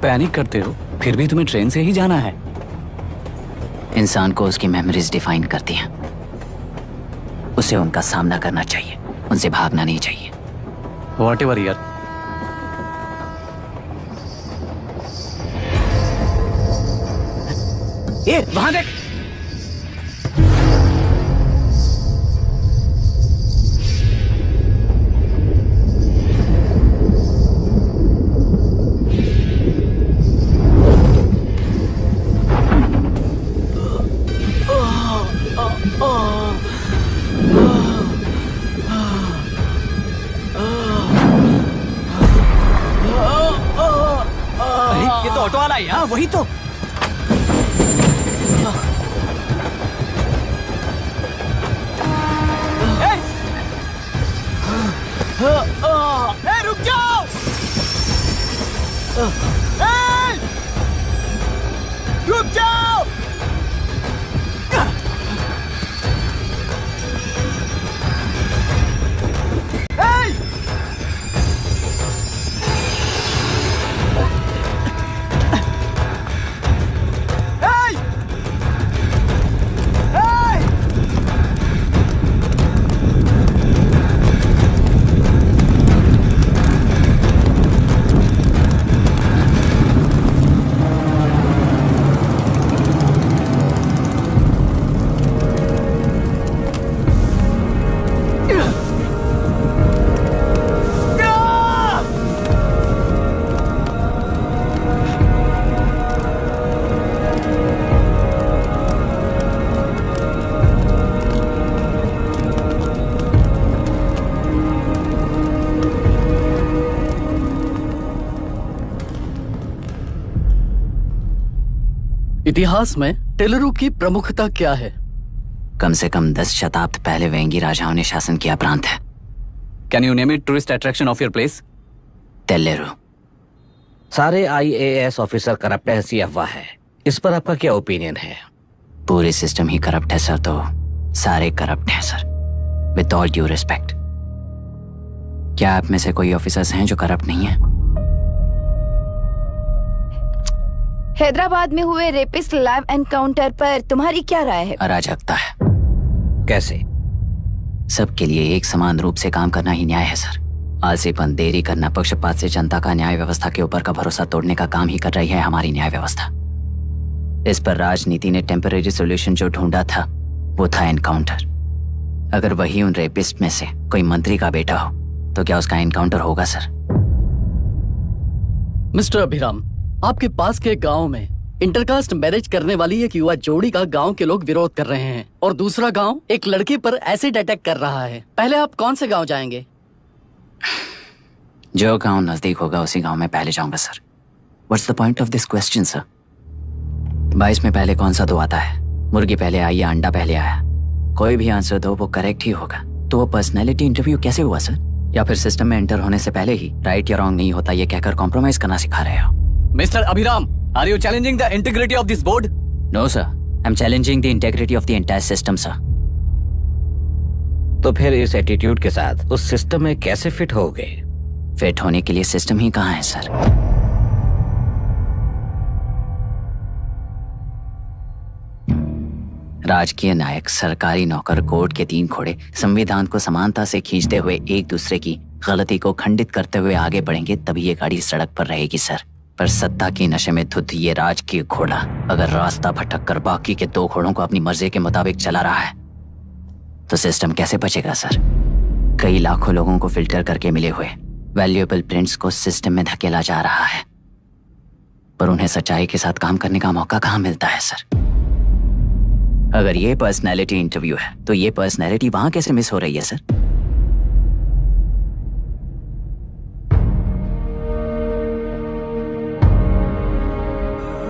C: पैनिक करते हो, फिर भी तुम्हें ट्रेन से ही जाना है। इंसान को उसकी मेमोरीज डिफाइन करती हैं। उसे उनका सामना करना चाहिए, उनसे भागना नहीं चाहिए। व्हाटएवर यार।
E: ये वहां देख।
C: ये तो ऑटो वाला है। हाँ वही तो।
M: रुक जाओ। रुक जाओ। इतिहास में टेलरू की प्रमुखता क्या है?
C: कम से कम 10 शताब्द पहले वेंगी राजाओं ने शासन किया प्रांत है। Can you name it tourist attraction of your place? टेलरू।
E: सारे IAS ऑफिसर करप्ट है, ऐसी अफवाह है। इस पर आपका क्या ओपिनियन है?
C: पूरे सिस्टम ही करप्ट है सर, तो सारे करप्ट हैं sir, with all due respect. क्या आप में से कोई ऑफिसर्स हैं जो करप्ट नहीं है?
J: हैदराबाद में हुए रेपिस्ट लाइव एनकाउंटर पर तुम्हारी क्या राय है?
C: अराजकता है।
E: कैसे?
C: सबके लिए एक समान रूप से काम करना ही न्याय है सर। आलसीपन, देरी करना, पक्षपात से जनता का न्याय व्यवस्था के ऊपर का भरोसा तोड़ने का काम ही कर रही है हमारी न्याय व्यवस्था। इस पर राजनीति ने टेम्परेरी सोल्यूशन जो ढूंढा था वो था एनकाउंटर। अगर वही उन रेपिस्ट में से कोई मंत्री का बेटा हो तो क्या उसका एनकाउंटर होगा सर?
M: मिस्टर अभिराम, आपके पास के गांव में इंटरकास्ट मैरिज करने वाली एक युवा जोड़ी का गांव के लोग विरोध कर रहे हैं और दूसरा गांव एक लड़की पर एसिड अटैक कर रहा है। पहले आप कौन से गांव जाएंगे?
C: जो गांव नजदीक होगा उसी गांव में पहले जाऊंगा sir. What's the point of this question sir? 22 में पहले कौन सा दो आता है? मुर्गी पहले आई या अंडा पहले आया? कोई भी आंसर दो वो करेक्ट ही होगा। तो वो पर्सनैलिटी इंटरव्यू कैसे हुआ सर? या फिर सिस्टम में एंटर होने से पहले ही राइट या रॉन्ग नहीं होता ये कहकर कॉम्प्रोमाइज करना सिखा रहे हो?
M: Mister Abhiram, are you challenging the integrity of this board?
C: No sir, I'm challenging the integrity of the entire system sir.
E: तो फिर इस एटीट्यूड के साथ उस सिस्टम में कैसे फिट होगे?
C: फिट होने के लिए सिस्टम ही कहाँ है सर? राजकीय नायक, सरकारी नौकर, कोर्ट के 3 घोड़े संविधान को समानता से खींचते हुए एक दूसरे की गलती को खंडित करते हुए आगे बढ़ेंगे तभी ये गाड़ी सड़क पर रहेगी सर। पर सत्ता की नशे में धुत ये राजकीय घोड़ा अगर रास्ता भटक कर बाकी के 2 घोड़ों को अपनी मर्जी के मुताबिक चला रहा है तो सिस्टम कैसे बचेगा सर? कई लाखों लोगों को फिल्टर करके मिले हुए वैल्यूएबल प्रिंट्स को सिस्टम में धकेला जा रहा है, पर उन्हें सच्चाई के साथ काम करने का मौका कहाँ मिलता है सर? अगर ये पर्सनैलिटी इंटरव्यू है तो ये पर्सनैलिटी वहां कैसे मिस हो रही है सर?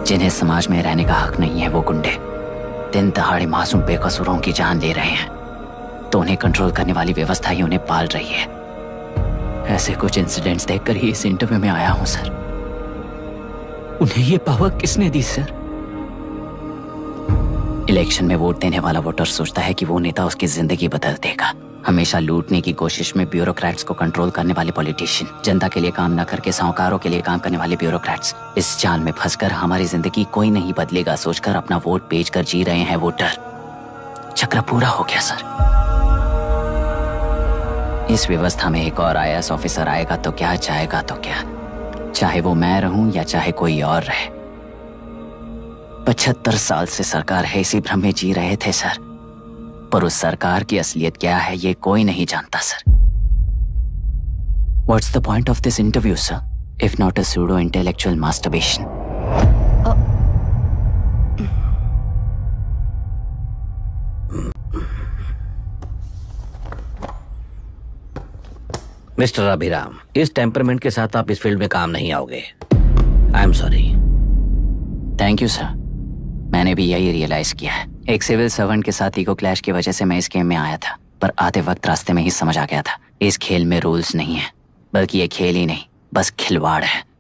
C: जिन्हें समाज में रहने का हक नहीं है वो गुंडे दिन दहाड़े मासूम बेकसूरों की जान ले रहे हैं, तो उन्हें कंट्रोल करने वाली व्यवस्था ही उन्हें पाल रही है। ऐसे कुछ इंसिडेंट्स देखकर ही इस इंटरव्यू में आया हूं सर। उन्हें ये पावर किसने दी सर? इलेक्शन में वोट देने वाला वोटर सोचता है कि वो नेता उसकी जिंदगी बदल देगा, हमेशा लूटने की कोशिश में ब्यूरोक्रेट्स को कंट्रोल करने वाले पॉलिटिशियन, जनता के लिए काम न करके साहूकारों के लिए काम करने वाले ब्यूरोक्रेट्स, इस जाल में फंसकर हमारी जिंदगी कोई नहीं बदलेगा सोचकर अपना वोट बेचकर जी रहे हैं वोटर। चक्र पूरा हो गया सर। इस व्यवस्था में एक और IAS ऑफिसर आएगा तो क्या, जाएगा तो क्या, चाहे वो मैं रहूं या चाहे कोई और रहे। 75 साल से सरकार है इसी भ्रम में जी रहे थे सर, पर उस सरकार की असलियत क्या है ये कोई नहीं जानता sir. What's the point of this interview, sir, if not a pseudo-intellectual masturbation?
E: Mister Abhiram, इस टेम्परमेंट के साथ आप इस फील्ड में काम नहीं आओगे। आई am sorry.
C: Thank you sir. मैंने भी यही रियलाइज किया है। एक सिविल सर्वेंट के साथ ईगो क्लैश की वजह से मैं इस गेम में आया था, पर आते वक्त रास्ते में ही समझ आ गया था इस खेल में रूल्स नहीं है, बल्कि ये खेल ही नहीं बस खिलवाड़ है।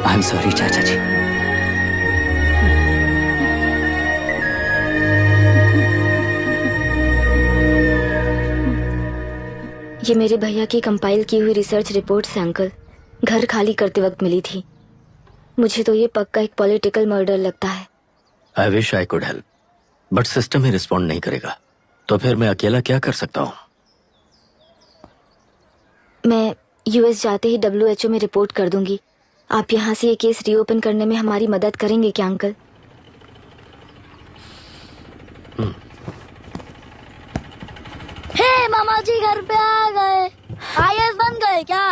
C: आई एम सॉरी चाचा जी।
D: ये मेरे भैया की कंपाइल की हुई रिसर्च रिपोर्ट से अंकल, घर खाली करते वक्त मिली थी। मुझे तो ये पक्का एक पॉलिटिकल मर्डर लगता है।
A: I wish I could help, but system he respond नहीं करेगा, तो फिर मैं अकेला क्या कर सकता हूँ?
D: मैं US जाते ही WHO में रिपोर्ट कर दूंगी। आप यहाँ से ये केस रीओपन करने में हमारी मदद करेंगे क्या अंकल?
F: हे मामा जी घर पे आ गए। IAS बन गए क्या?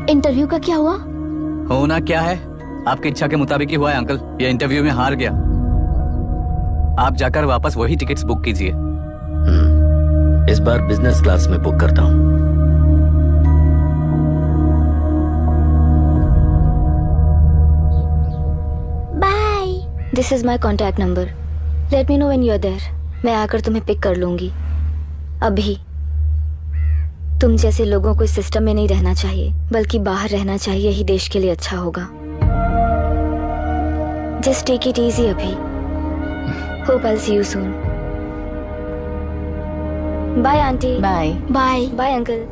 F: इंटरव्यू का क्या हुआ?
O: होना क्या है, आपकी इच्छा के मुताबिक ही हुआ है अंकल। ये इंटरव्यू में हार गया। आप जाकर वापस वही टिकट्स बुक कीजिए।
A: इस बार बिजनेस क्लास में बुक करता हूँ।
F: Bye.
D: This is my contact number. Let me know when you are there. मैं आकर तुम्हें पिक कर लूंगी। अभी तुम जैसे लोगों को इस सिस्टम में नहीं रहना चाहिए, बल्कि बाहर रहना चाहिए, यही देश के लिए अच्छा होगा। जस्ट टेक इट इजी अभी। Hope I will see you soon. Bye aunty.
J: Bye
F: bye.
D: Bye uncle.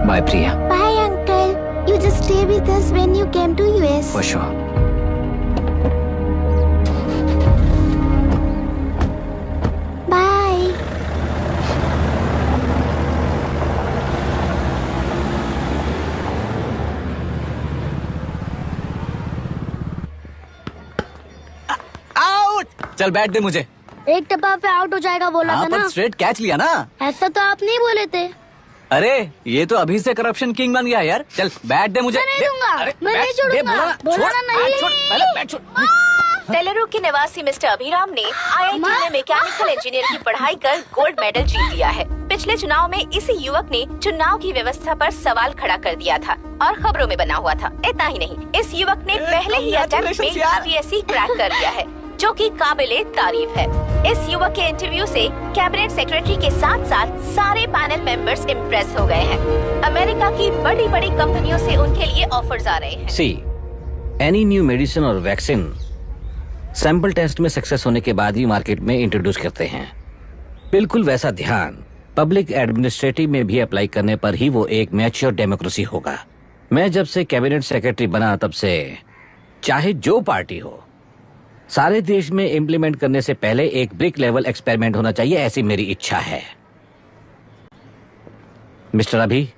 C: Bye Priya.
F: Bye uncle. You just stay with us when you came to US।
C: For sure.
F: Bye.
O: Out. चल bat दे मुझे।
F: एक टप्पा पे out हो जाएगा बोला था
O: हाँ,
F: ना।
O: पर स्ट्रेट कैच लिया ना।
F: ऐसा तो आप नहीं बोले थे।
O: अरे ये तो अभी से करप्शन किंग बन गया यार। चल बैट दे मुझे।
F: मैं नहीं दूंगा। मैं नहीं छोड़ूंगा। बोला ना नहीं।
B: तेलुरु के निवासी मिस्टर अभिराम ने IIT में मैकेनिकल इंजीनियर की पढ़ाई कर गोल्ड मेडल जीत लिया है। पिछले चुनाव में इसी युवक ने चुनाव की व्यवस्था पर सवाल खड़ा कर दिया था और खबरों में बना हुआ था। इतना ही नहीं, इस युवक ने पहले ही अटेम्प्ट में RBSE क्रैक कर लिया है, जो कि काबिले तारीफ है। इस युवक के इंटरव्यू से कैबिनेट सेक्रेटरी के साथ साथ सारे पैनल मेंबर्स इम्प्रेस हो गए हैं। अमेरिका की बड़ी बड़ी कंपनियों से उनके लिए ऑफर्स आ रहे हैं।
E: सी एनी न्यू मेडिसिन और वैक्सीन सैंपल टेस्ट में सक्सेस होने के बाद ही मार्केट में इंट्रोड्यूस करते हैं। बिल्कुल वैसा ध्यान पब्लिक एडमिनिस्ट्रेटिव में भी अप्लाई करने पर ही वो एक मैच्योर डेमोक्रेसी होगा। मैं जब से कैबिनेट सेक्रेटरी बना तब से चाहे जो पार्टी हो, सारे देश में इम्प्लीमेंट करने से पहले एक ब्रिक लेवल एक्सपेरिमेंट होना चाहिए, ऐसी मेरी इच्छा है। मिस्टर अभी,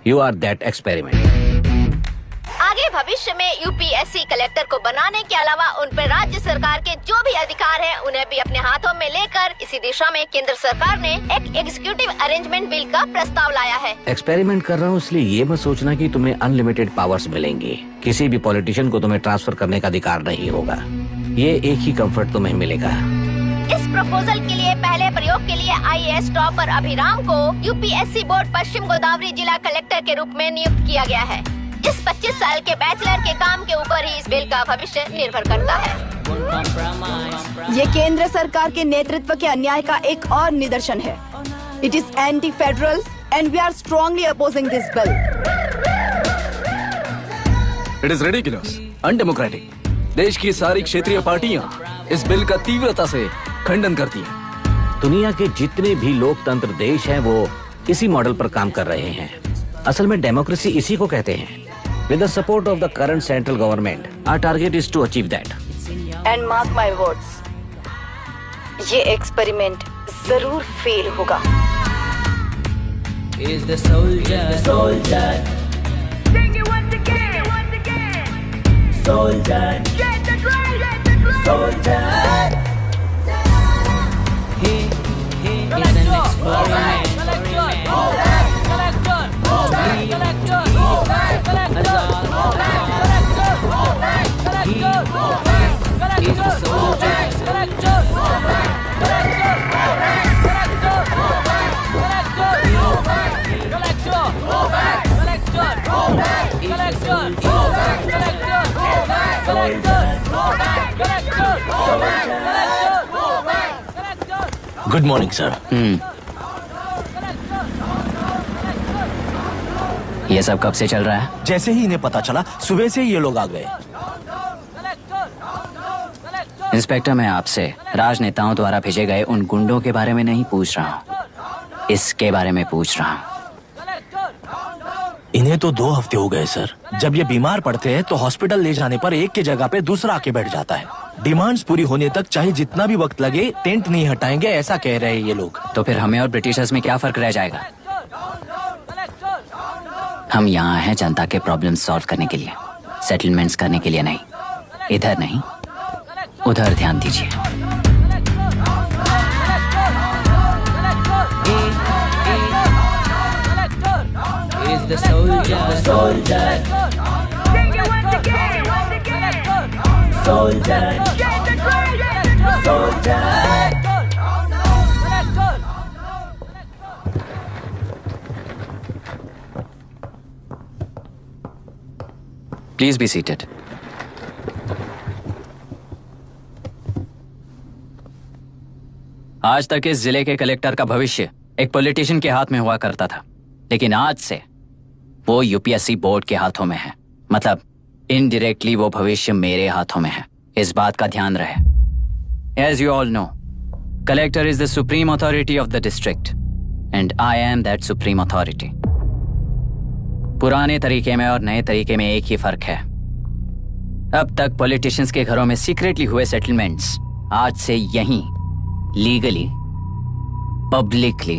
E: यू आर दैट एक्सपेरिमेंट।
B: आगे भविष्य में UPSC कलेक्टर को बनाने के अलावा उन पर राज्य सरकार के जो भी अधिकार हैं, उन्हें भी अपने हाथों में लेकर इसी दिशा में केंद्र सरकार ने एक एग्जीक्यूटिव अरेंजमेंट बिल का प्रस्ताव लाया है।
E: एक्सपेरिमेंट कर रहा हूँ इसलिए ये मत सोचना कि तुम्हें अनलिमिटेड पावर्स मिलेंगे। किसी भी पॉलिटिशियन को तुम्हें ट्रांसफर करने का अधिकार नहीं होगा। ये एक ही कंफर्ट तुम्हें मिलेगा,
F: इस प्रपोजल के लिए पहले प्रयोग के लिए IAS टॉपर अभिराम को UPSC बोर्ड पश्चिम गोदावरी जिला कलेक्टर के रूप में नियुक्त किया गया है। इस 25 साल के बैचलर के काम के ऊपर ही इस बिल का भविष्य निर्भर करता है।
J: ये केंद्र सरकार के नेतृत्व के अन्याय का एक और निदर्शन है। It is anti federal and we are strongly opposing this bill.
H: It is ridiculous, undemocratic. देश की सारी क्षेत्रीय पार्टियां इस बिल का तीव्रता से खंडन करती हैं।
E: दुनिया के जितने भी लोकतंत्र देश हैं वो इसी मॉडल पर काम कर रहे हैं। असल में डेमोक्रेसी इसी को कहते हैं। With the support of the current central government, our target is to achieve that.
J: And mark my words, ये एक्सपेरिमेंट जरूर फेल होगा।
P: Is the soldier, soldier. Sing it once again, Soldier, get the drum, soldier. He is an experiment.
K: Good morning sir.
C: ये सब कब से चल रहा है?
K: जैसे ही इन्हें पता चला सुबह से ये लोग आ गए।
C: इंस्पेक्टर, मैं आपसे राजनेताओं द्वारा भेजे गए उन गुंडों के बारे में नहीं पूछ रहा हूँ, इसके बारे में पूछ रहा हूँ।
K: इन्हें तो 2 हफ्ते हो गए सर। जब ये बीमार पड़ते हैं तो हॉस्पिटल ले जाने पर एक की जगह पे दूसरा आके बैठ जाता है। डिमांड्स पूरी होने तक चाहे जितना भी वक्त लगे टेंट नहीं हटाएंगे, ऐसा कह रहे हैं ये लोग।
C: तो फिर हमें और ब्रिटिशर्स में क्या फर्क रह जाएगा? हम यहाँ हैं जनता के प्रॉब्लम सॉल्व करने के लिए, सेटलमेंट्स करने के लिए नहीं। इधर नहीं, उधर ध्यान दीजिए।
P: Is the soldier, soldier. Sing it once again, soldier. Get the drum, soldier.
C: Please be seated. आज तक इस जिले के कलेक्टर का भविष्य एक पॉलिटिशियन के हाथ में हुआ करता था, लेकिन आज से वो यूपीएससी बोर्ड के हाथों में है। मतलब इनडायरेक्टली वो भविष्य मेरे हाथों में है। इस बात का ध्यान रहे। As you all know, collector is the supreme authority of the district and I am that supreme authority. पुराने तरीके में और नए तरीके में एक ही फर्क है। अब तक पॉलिटिशियंस के घरों में सीक्रेटली हुए सेटलमेंट्स आज से यहीं लीगली, पब्लिकली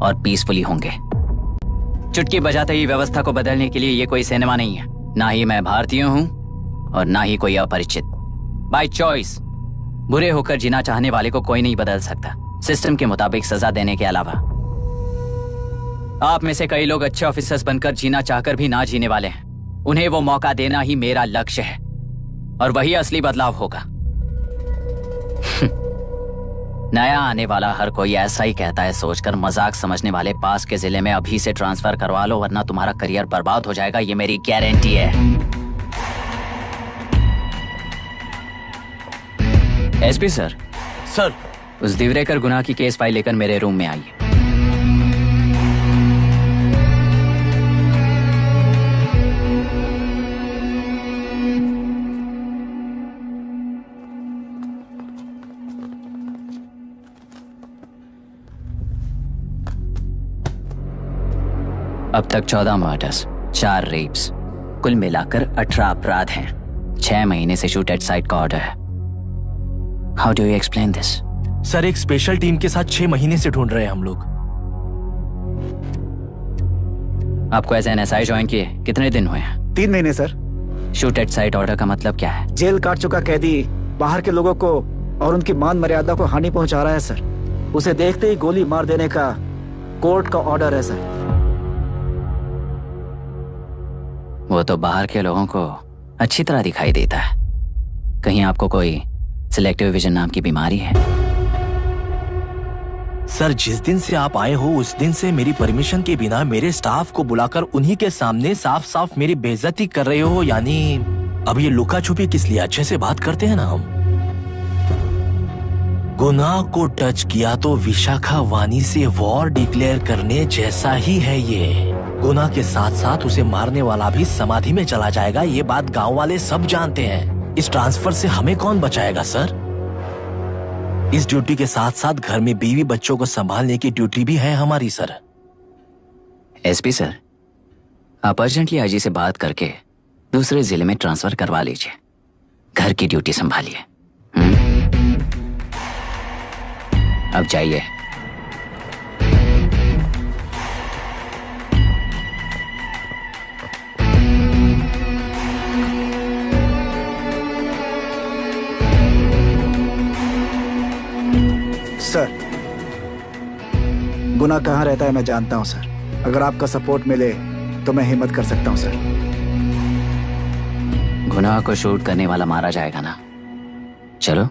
C: और पीसफुली होंगे। चुटकी बजाते ही व्यवस्था को बदलने के लिए ये कोई सिनेमा नहीं है। ना ही मैं भारतीय हूं और ना ही कोई अपरिचित। बाय चॉइस बुरे होकर जीना चाहने वाले को कोई नहीं बदल सकता, सिस्टम के मुताबिक सजा देने के अलावा। आप में से कई लोग अच्छे ऑफिसर्स बनकर जीना चाहकर भी ना जीने वाले हैं। उन्हें वो मौका देना ही मेरा लक्ष्य है और वही असली बदलाव होगा। नया आने वाला हर कोई ऐसा ही कहता है सोचकर मजाक समझने वाले पास के जिले में अभी से ट्रांसफर करवा लो, वरना तुम्हारा करियर बर्बाद हो जाएगा। ये मेरी गारंटी है। SP sir.
K: सर।
C: उस दिवरेकर गुनाह की केस फाइल लेकर मेरे रूम में आइए। अब तक 14 मर्डर्स, 4 रेप्स, कुल मिलाकर 18 अपराध हैं। 6 महीने से शूट एट साइट का ऑर्डर है। How do you explain this?
K: Sir, एक स्पेशल टीम के साथ 6 महीने से ढूंढ रहे हैं हम लोग।
C: आपको एज एन एसआई ज्वाइन किए कितने दिन हुए हैं?
I: 3 महीने sir.
C: Shoot at site order का मतलब क्या है?
I: जेल काट चुका कैदी बाहर के लोगों को और उनकी मान मर्यादा को हानि पहुंचा रहा है सर। उसे देखते ही गोली मार देने का कोर्ट का ऑर्डर है सर।
C: वो तो बाहर के लोगों को अच्छी तरह दिखाई देता है। कहीं आपको कोई सिलेक्टिव विजन नाम की बीमारी है?
K: सर, जिस दिन से आप आए हो उस दिन से मेरी परमिशन के बिना मेरे स्टाफ को बुलाकर उन्हीं के सामने साफ साफ मेरी बेइज्जती कर रहे हो। यानी अब ये लुका छुपी किस लिए? अच्छे से बात करते हैं ना हम। गुनाह को टच किया तो विशाखा वानी से वॉर डिक्लेयर करने जैसा ही है ये। गुनाह के साथ साथ उसे मारने वाला भी समाधि में चला जाएगा। ये बात गांव वाले सब जानते हैं। इस ट्रांसफर से हमें कौन बचाएगा सर? इस ड्यूटी के साथ साथ घर में बीवी बच्चों को संभालने की ड्यूटी भी है हमारी सर।
C: एसपी सर, आप अर्जेंटली आईजी से बात करके दूसरे जिले में ट्रांसफर करवा लीजिए। घर की ड्यूटी संभालिए। अब जाइए।
I: सर, गुनाह कहाँ रहता है मैं जानता हूँ सर। अगर आपका सपोर्ट मिले तो मैं हिम्मत कर सकता हूँ सर।
C: गुनाह को शूट करने वाला मारा जाएगा ना? चलो,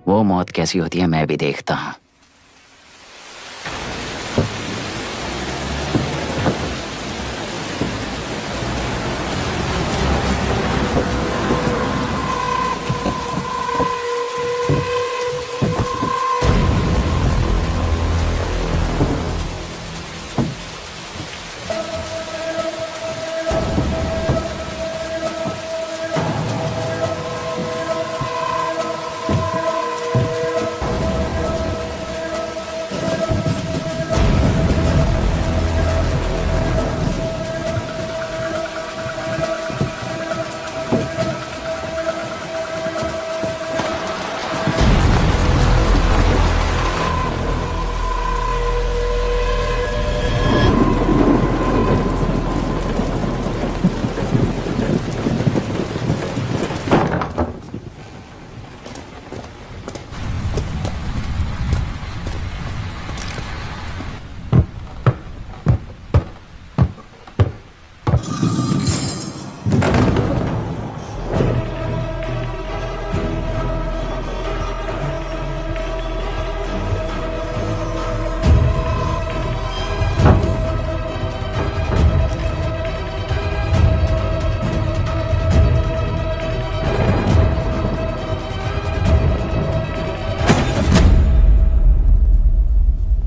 C: वो मौत कैसी होती है मैं भी देखता हूँ।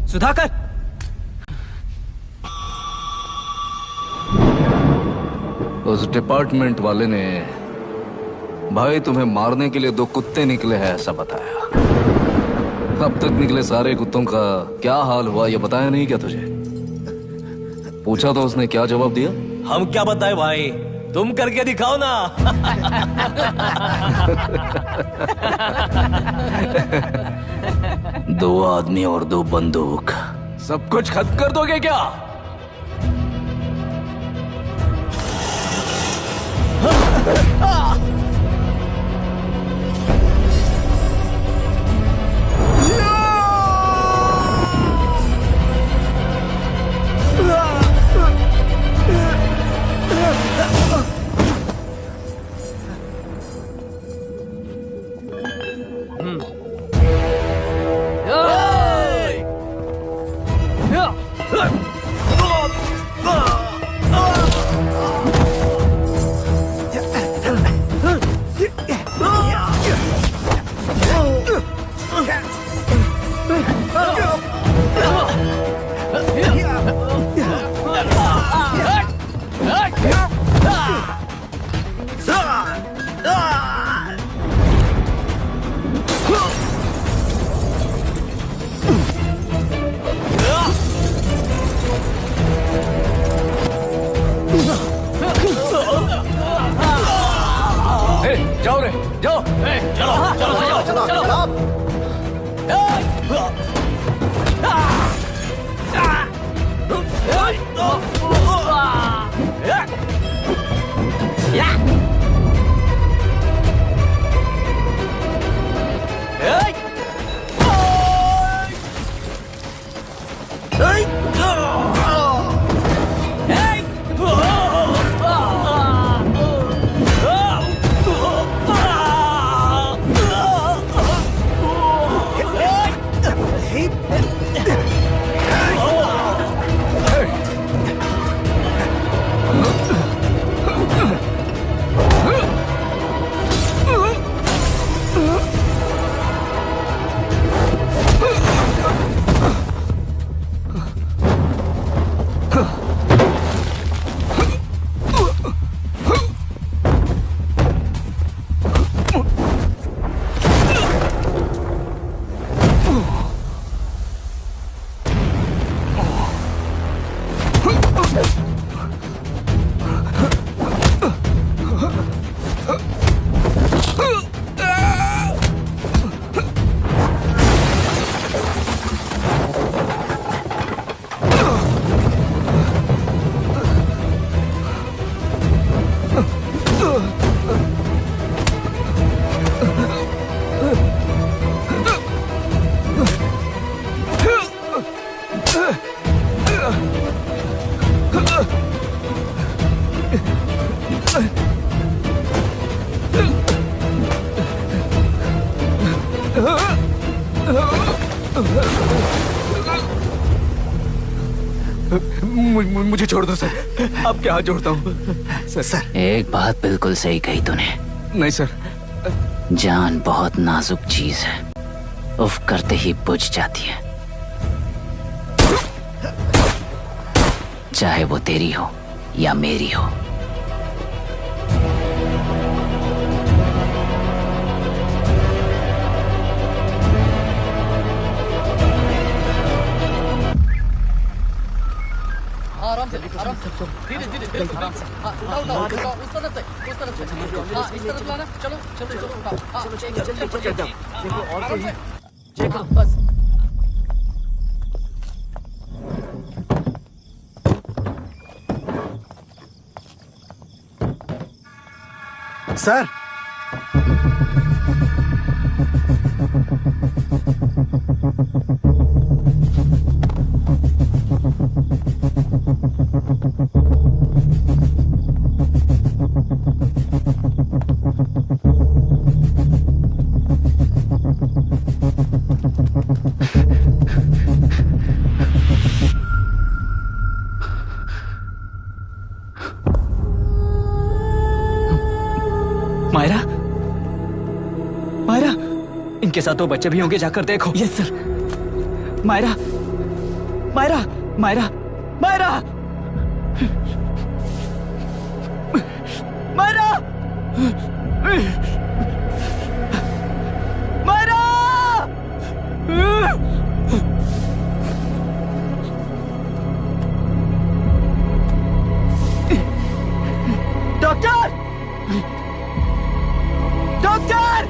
O: सुधाकर,
H: उस डिपार्टमेंट वाले ने भाई तुम्हें मारने के लिए 2 कुत्ते निकले हैं ऐसा बताया। अब तक निकले सारे कुत्तों का क्या हाल हुआ ये बताया नहीं क्या तुझे? पूछा तो उसने क्या जवाब दिया?
K: हम क्या बताए भाई, तुम करके दिखाओ ना।
H: 2 आदमी और 2 बंदूक, सब कुछ खत्म कर दोगे क्या?
O: मुझे छोड़ दो सर, आपके हाथ जोड़ता हूँ सर।
C: एक बात बिल्कुल सही कही तूने।
O: नहीं सर।
C: जान बहुत नाजुक चीज है, उफ करते ही बुझ जाती है, चाहे वो तेरी हो या मेरी हो।
M: आराम से धीरे धीरे आराम से। उठाओ उस तरफ से। हाँ इस तरफ लाना। चलो उठाओ।
I: देखो और कोई
M: चलो बस।
I: सर
O: मायरा, मायरा, इनके साथ तो बच्चे भी होंगे, जाकर देखो। Yes sir. Myra, Myra, Myra, Myra, Myra, Myra. Doctor, doctor!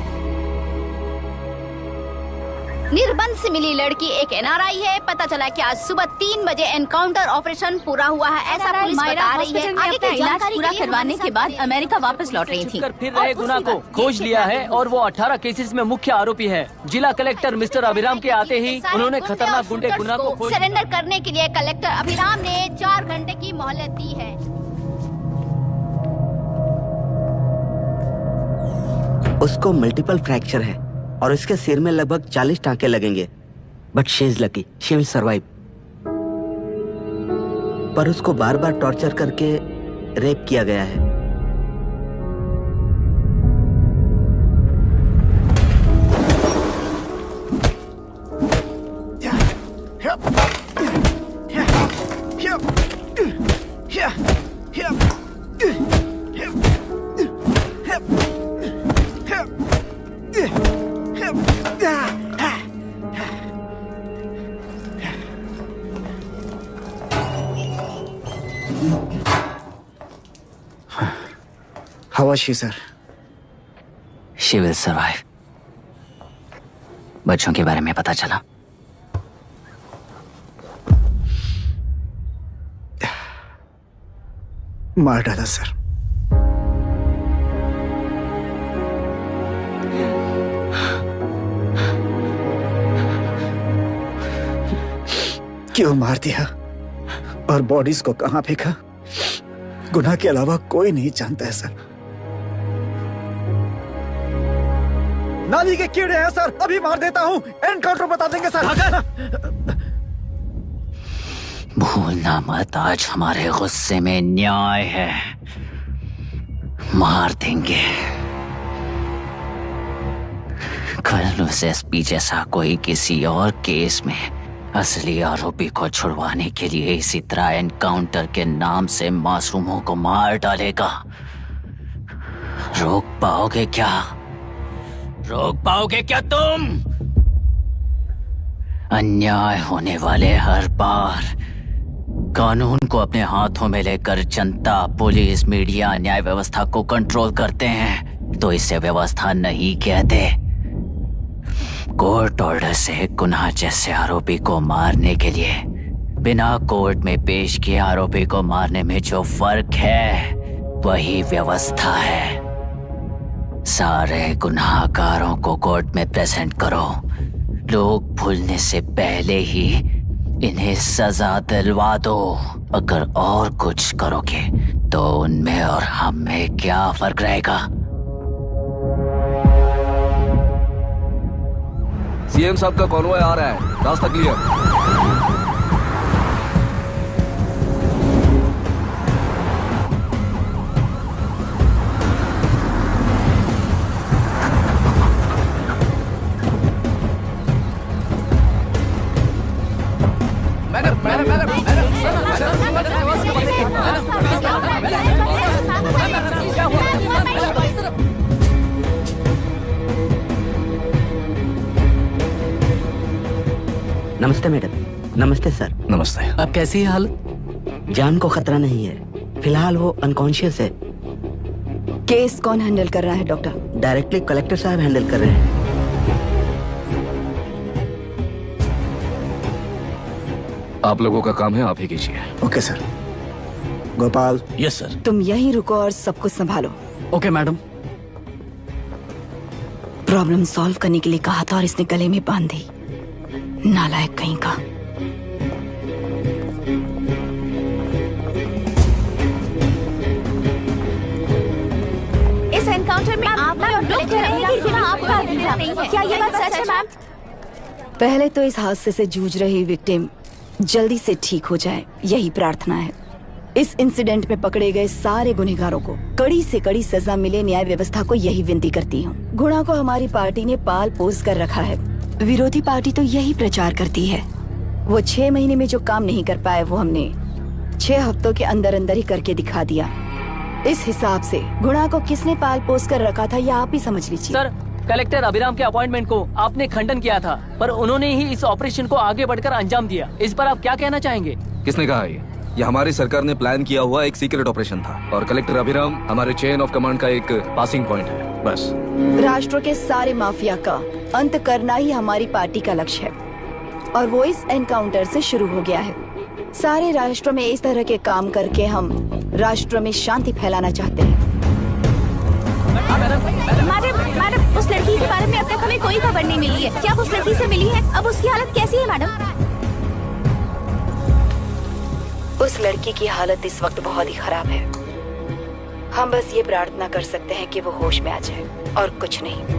F: निर्बंध से मिली लड़की एक एनआरआई है। पता चला कि आज सुबह 3 बजे एनकाउंटर ऑपरेशन पूरा हुआ है, ऐसा पुलिस बता रही है। आगे की
Q: इलाज पूरा करवाने के बाद अमेरिका वापस लौट रही थी।
G: फिर रहे गुना को खोज लिया है और वो 18 केसेस में मुख्य आरोपी है। जिला कलेक्टर मिस्टर अभिराम के आते ही उन्होंने खतरनाक गुंडे गुना को
F: सरेंडर करने के लिए कलेक्टर अभिराम ने 4 घंटे की मोहलत दी है।
L: उसको मल्टीपल फ्रैक्चर है और इसके सिर में लगभग 40 टांके लगेंगे, but she is lucky, she will survive. पर उसको बार बार टॉर्चर करके रेप किया गया है।
I: How was she, sir?
C: She will survive. बच्चों के बारे में पता चला?
I: मार डाला सर। क्यों मार दिया और बॉडीज को कहां फेंका, गुनाह के अलावा कोई नहीं जानता है सर। नाली के कीड़े हैं सर, अभी मार देता हूं, एनकाउंटर बता देंगे सर।
C: भूलना मत, आज हमारे गुस्से में न्याय है, मार देंगे। कल उस एसपी जैसा कोई किसी और केस में असली आरोपी को छुड़वाने के लिए इसी तरह एनकाउंटर के नाम से मासूमों को मार डालेगा। रोक पाओगे क्या? रोक पाओगे क्या तुम? अन्याय होने वाले हर बार कानून को अपने हाथों में लेकर जनता, पुलिस, मीडिया, न्याय व्यवस्था को कंट्रोल करते हैं तो इसे व्यवस्था नहीं कहते। कोर्ट ऑर्डर से गुनाह जैसे आरोपी को मारने के लिए बिना कोर्ट में पेश किए आरोपी को मारने में जो फर्क है वही व्यवस्था है। सारे गुनाहगारों को कोर्ट में प्रेजेंट करो। लोग भूलने से पहले ही इन्हें सजा दिलवा दो। अगर और कुछ करोगे तो उनमें और हम में क्या फर्क रहेगा?
H: सीएम साहब का कॉन्वॉय आ रहा है, रास्ता क्लियर।
L: नमस्ते मैडम। नमस्ते सर।
K: नमस्ते।
M: अब कैसी है हालत?
L: जान को खतरा नहीं है, फिलहाल वो अनकॉन्शियस है।
J: केस कौन हैंडल कर रहा है डॉक्टर?
L: डायरेक्टली कलेक्टर साहब हैंडल कर रहे हैं।
H: आप लोगों का काम है, आप ही कीजिए।
I: Okay sir. Gopal.
K: Yes sir.
J: तुम यहीं रुको और सब कुछ संभालो।
M: Okay madam.
J: प्रॉब्लम सॉल्व करने के लिए कहा था और इसने गले में बांध दी। नालायक कहीं का।
B: इस एनकाउंटर में आप लोग कह रहे हैं कि बिना आपका अधिकार नहीं है। क्या ये बात सच है मैम?
J: पहले तो इस हादसे से जूझ रही विक्टिम जल्दी से ठीक हो जाए, यही प्रार्थना है। इस इंसिडेंट में पकड़े गए सारे गुनहगारों को कड़ी से कड़ी सजा मिले, न्याय व्यवस्था को यही विनती करती हूँ। गुणा को हमारी पार्टी ने पाल पोस कर रखा है। विरोधी पार्टी तो यही प्रचार करती है। वो 6 महीने में जो काम नहीं कर पाए वो हमने 6 हफ्तों के अंदर अंदर ही करके दिखा दिया। इस हिसाब से गुणा को किसने पाल पोस कर रखा था ये आप ही समझ लीजिए।
G: सर, कलेक्टर अभिराम के अपॉइंटमेंट को आपने खंडन किया था, पर उन्होंने ही इस ऑपरेशन को आगे बढ़कर अंजाम दिया। इस पर आप क्या कहना चाहेंगे?
H: किसने कहा ये हमारी सरकार ने प्लान किया हुआ एक सीक्रेट ऑपरेशन था और कलेक्टर अभिराम हमारे चेन ऑफ कमांड का एक पासिंग पॉइंट है, बस।
J: राष्ट्र के सारे माफिया का अंत करना ही हमारी पार्टी का लक्ष्य है और वो इस एनकाउंटर से शुरू हो गया है। सारे राष्ट्र में इस तरह के काम करके हम राष्ट्र में शांति फैलाना चाहते हैं।
B: मैडम, उस लड़की के बारे में अब तक हमें कोई खबर नहीं मिली है। क्या उस लड़की से मिली है? अब उसकी हालत कैसी है मैडम?
J: उस लड़की की हालत इस वक्त बहुत ही खराब है। हम बस ये प्रार्थना कर सकते हैं कि वो होश में आ जाए और कुछ नहीं।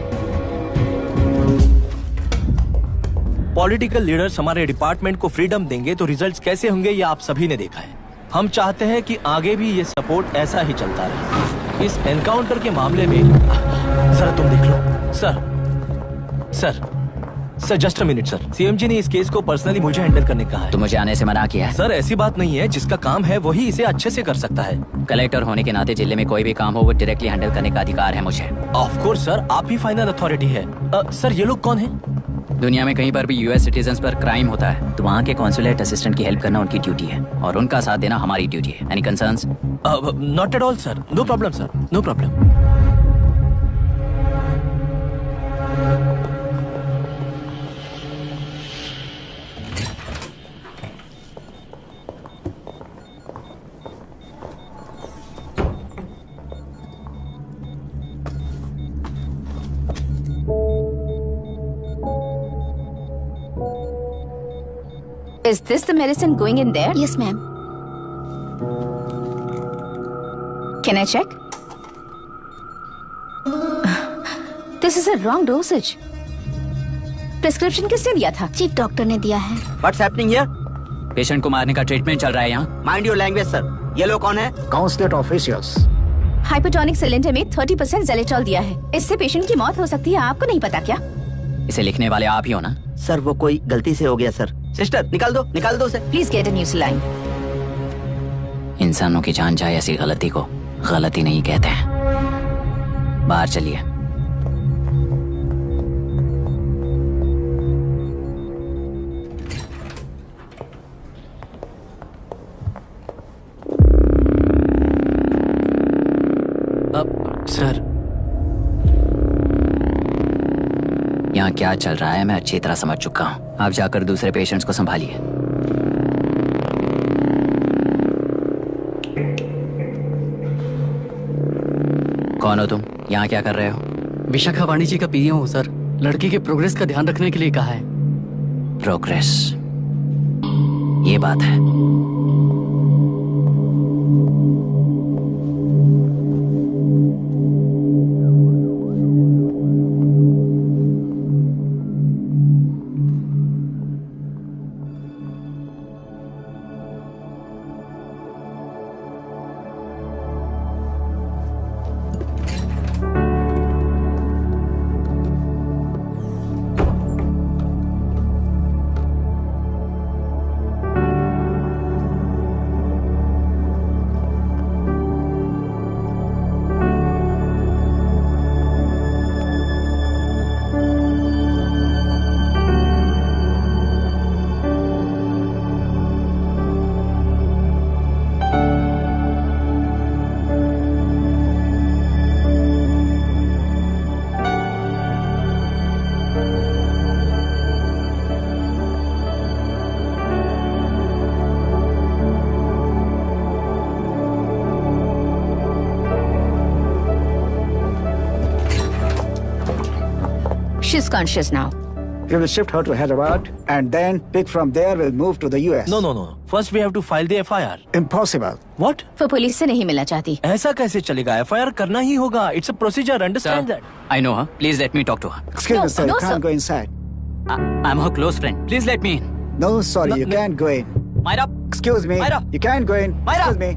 K: पॉलिटिकल लीडर्स हमारे डिपार्टमेंट को फ्रीडम देंगे तो रिजल्ट्स कैसे होंगे ये आप सभी ने देखा है। हम चाहते हैं कि आगे भी ये सपोर्ट ऐसा ही चलता रहे। इस एनकाउंटर के मामले में सर तुम देख लो। Sir just a minute sir. CM ji ने इस केस को पर्सनली मुझे हैंडल करने कहा है।
C: तो मुझे आने से मना किया है?
K: सर ऐसी बात नहीं है, जिसका काम है वही इसे अच्छे से कर सकता है।
C: कलेक्टर होने के नाते जिले में कोई भी काम हो वो डायरेक्टली हैंडल करने का अधिकार है मुझे।
K: ऑफ कोर्स सर, आप ही फाइनल अथॉरिटी है। सर ये लोग कौन हैं?
C: दुनिया में कहीं पर भी यूएस सिटीजन्स पर क्राइम होता है तो वहाँ के कॉन्सुलेट असिस्टेंट की हेल्प करना उनकी ड्यूटी है और उनका साथ देना हमारी ड्यूटी है। Any concerns?
K: Not at all sir, no problem sir, no problem.
Q: Is this the medicine going in there?
F: Yes, ma'am.
Q: Can I check? This is a wrong dosage. Prescription किसने दिया था?
F: चीफ डॉक्टर ने दिया है।
L: What's happening here?
C: Patient को मारने का treatment चल रहा है यहाँ।
L: Mind your language, sir. ये लोग कौन है?
I: Consulate officials.
Q: हाइपोटोनिक सिलेंडर में 30% ज़ेलेट्रॉल दिया है। इससे पेशेंट की मौत हो सकती है। आपको नहीं पता क्या?
C: इसे लिखने वाले आप ही हो ना?
L: सर वो कोई गलती से हो गया सर। सिस्टर निकाल दो उसे।
Q: Please get a new saline.
C: इंसानों की जान जाए ऐसी गलती को गलती नहीं कहते हैं। बाहर चलिए।
K: सर,
C: यहाँ क्या चल रहा है मैं अच्छी तरह समझ चुका हूँ। आप जाकर दूसरे पेशेंट्स को संभालिए। कौन हो तुम? यहाँ क्या कर रहे हो?
M: विशाखा वाणी जी का पीए हूँ सर। लड़की के प्रोग्रेस का ध्यान रखने के लिए कहा है।
C: प्रोग्रेस, ये बात है।
Q: She's conscious now.
I: We will shift her to Hyderabad and then pick from there. We'll move to the US.
K: No. First we have to file the FIR.
I: Impossible.
K: What?
Q: वो पुलिस से नहीं मिलना चाहती।
K: ऐसा कैसे चलेगा? FIR करना ही होगा. It's a procedure. Understand that?
C: I know her. Please let me talk to her.
I: Excuse me, sir. You can't go inside.
C: I'm her close friend. Please let me in.
I: No, sorry, you can't go in.
C: Myra.
I: Excuse me.
C: Myra.
I: You can't go in.
C: Myra.
I: Excuse me.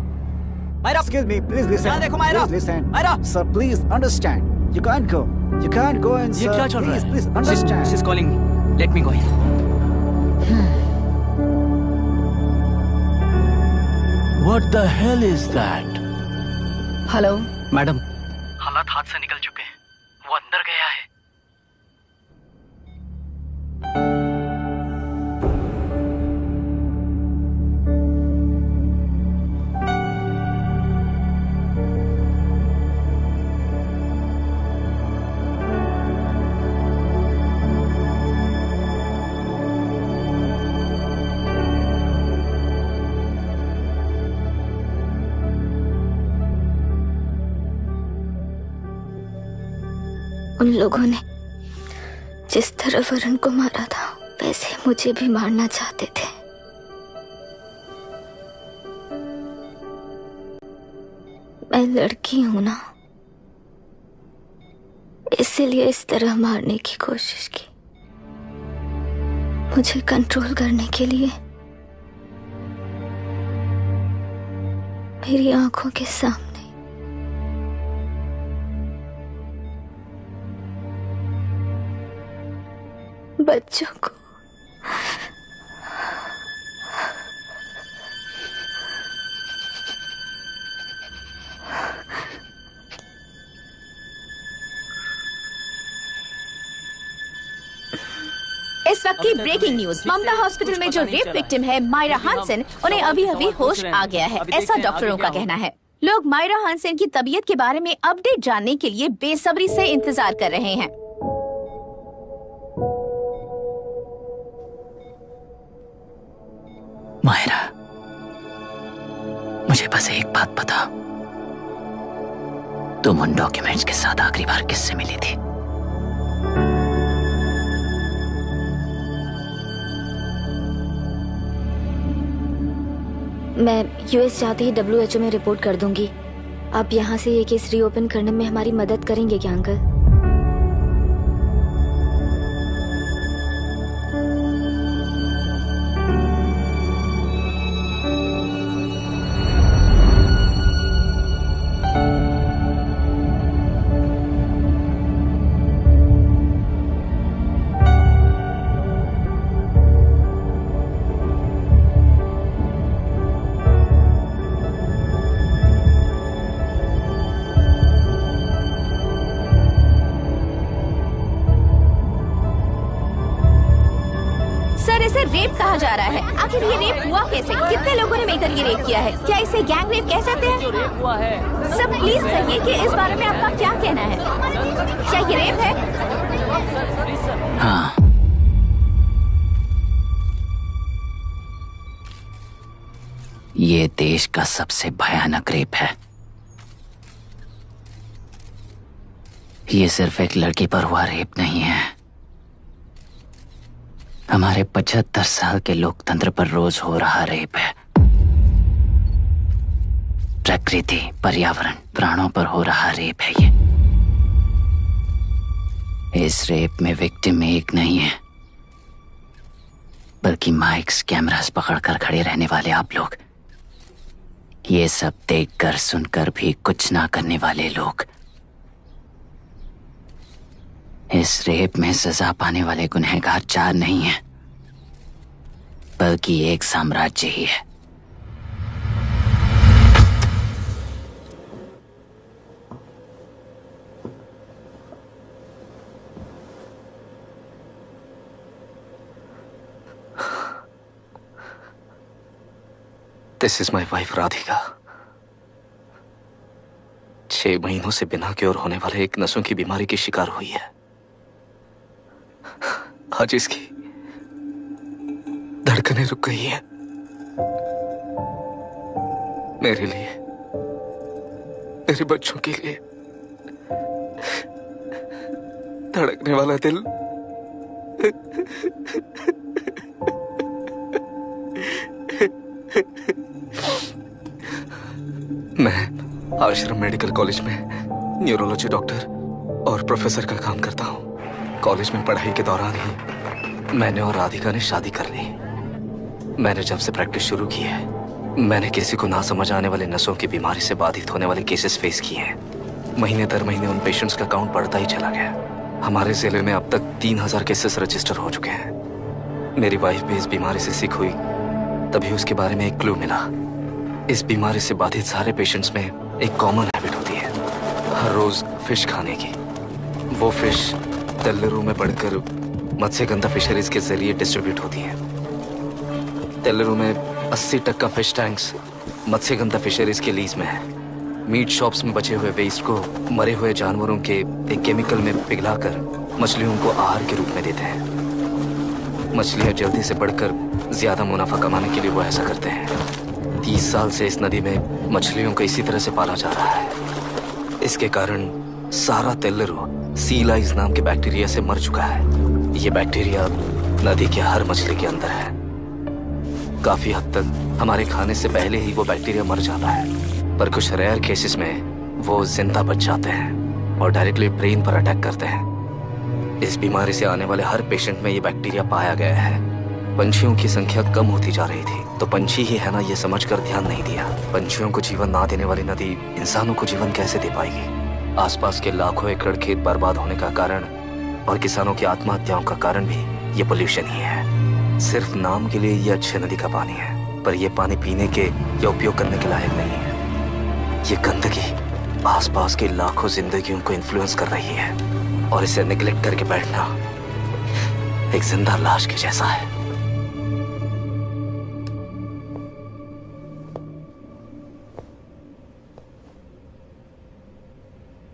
C: Myra.
I: Excuse me. Please listen.
C: यहाँ देखो Myra.
I: Please listen.
C: Myra.
I: Sir, please understand. You can't go. You can't go in, sir.
C: ये क्या चल रहा है?
I: Please understand.
C: She's calling me. Let me go in.
K: What the hell is that?
J: Hello
M: madam,
N: हालात हाथ से निकल चुके हैं। वो अंदर गया है।
D: उन लोगों ने जिस तरह वरुण को मारा था वैसे मुझे भी मारना चाहते थे। मैं लड़की हूं ना, इसीलिए इस तरह मारने की कोशिश की। मुझे कंट्रोल करने के लिए मेरी आंखों के सामने बच्चों को
Q: इस वक्त की ब्रेकिंग न्यूज। ममता हॉस्पिटल में जो रेप विक्टिम है मायरा हानसन, उन्हें अभी अभी होश आ गया है, ऐसा डॉक्टरों का कहना है। लोग मायरा हानसन की तबीयत के बारे में अपडेट जानने के लिए बेसब्री से इंतजार कर रहे हैं।
C: मायरा, मुझे बस एक बात बता, तुम उन डॉक्यूमेंट्स के साथ आखिरी बार किससे मिली थी?
D: मैं यूएस जाते ही WHO में रिपोर्ट कर दूंगी। आप यहाँ से ये केस रीओपन करने में हमारी मदद करेंगे क्या अंकल?
Q: इसे रेप कहा जा रहा है। आखिर ये रेप हुआ कैसे? कितने लोगों ने मिलकर ये रेप किया है? क्या इसे गैंग रेप कह सकते हैं?
G: जो रेप हुआ है,
Q: सब प्लीज कहिए कि इस बारे में आपका क्या कहना है। क्या ये रेप है?
C: हाँ, ये देश का सबसे भयानक रेप है। ये सिर्फ एक लड़की पर हुआ रेप नहीं है, हमारे 75 साल के लोकतंत्र पर रोज हो रहा रेप है। प्रकृति, पर्यावरण, प्राणों पर हो रहा रेप है ये। इस रेप में विक्टिम एक नहीं है, बल्कि माइक्स, कैमरास पकड़कर खड़े रहने वाले आप लोग। ये सब देखकर सुनकर भी कुछ ना करने वाले लोग। इस रेप में सजा पाने वाले गुनहगार 4 नहीं हैं, बल्कि एक साम्राज्य ही है।
H: This is my wife Radhika. 6 महीनों से बिना क्योर होने वाले एक नसों की बीमारी की शिकार हुई है। आज इसकी धड़कनें रुक गई हैं। मेरे लिए, मेरे बच्चों के लिए धड़कने वाला दिल मैं आश्रम मेडिकल कॉलेज में न्यूरोलॉजी डॉक्टर और प्रोफेसर का काम करता हूँ। कॉलेज में पढ़ाई के दौरान ही मैंने और राधिका ने शादी कर ली। मैंने जब से प्रैक्टिस शुरू की है, मैंने किसी को ना समझ आने वाले नसों की बीमारी से बाधित होने वाले केसेस फेस किए हैं। महीने दर महीने उन पेशेंट्स का काउंट बढ़ता ही चला गया। हमारे जिले में अब तक 3000 केसेस रजिस्टर हो चुके हैं। मेरी वाइफ भी इस बीमारी से सिक हुई, तभी उसके बारे में एक क्लू मिला। इस बीमारी से बाधित सारे पेशेंट्स में एक कॉमन हैबिट होती है, हर रोज फिश खाने की। वो फिश तेल्लुरु में बढ़कर मत्स्यगंधा फिशरीज के जरिए डिस्ट्रीब्यूट होती है। तेल्लुरु में 80% फिश टैंक्स मत्स्यगंधा फिशरीज के लीज में है। मीट शॉप्स में बचे हुए वेस्ट को मरे हुए जानवरों के एक केमिकल में पिघलाकर मछलियों को आहार के रूप में देते हैं। मछलियां जल्दी से बढ़कर ज्यादा मुनाफा कमाने के लिए वो ऐसा करते हैं। 30 साल से इस नदी में मछलियों को इसी तरह से पाला जा रहा है। इसके कारण सारा तेल्लुरु सी लाइज नाम के बैक्टीरिया से मर चुका है। ये बैक्टीरिया नदी के हर मछली के अंदर है। काफी हद तक हमारे खाने से पहले ही वो बैक्टीरिया मर जाता है, पर कुछ रेयर केसेस में वो जिंदा बच जाते हैं और डायरेक्टली ब्रेन पर अटैक करते हैं। इस बीमारी से आने वाले हर पेशेंट में ये बैक्टीरिया पाया गया है। पंछियों की संख्या कम होती जा रही थी, तो पंछी ही है ना ये समझकर ध्यान नहीं दिया। पंछियों को जीवन ना देने वाली नदी इंसानों को जीवन कैसे दे पाएगी? आसपास के लाखों एकड़ खेत बर्बाद होने का कारण और किसानों की आत्महत्याओं का कारण भी ये पोल्यूशन ही है। सिर्फ नाम के लिए ये अच्छे नदी का पानी है, पर ये पानी पीने के या उपयोग करने के लायक नहीं है। ये गंदगी आसपास की लाखों जिंदगियों को इन्फ्लुएंस कर रही है और इसे निगलेक्ट करके बैठना एक जिंदा लाश के जैसा है।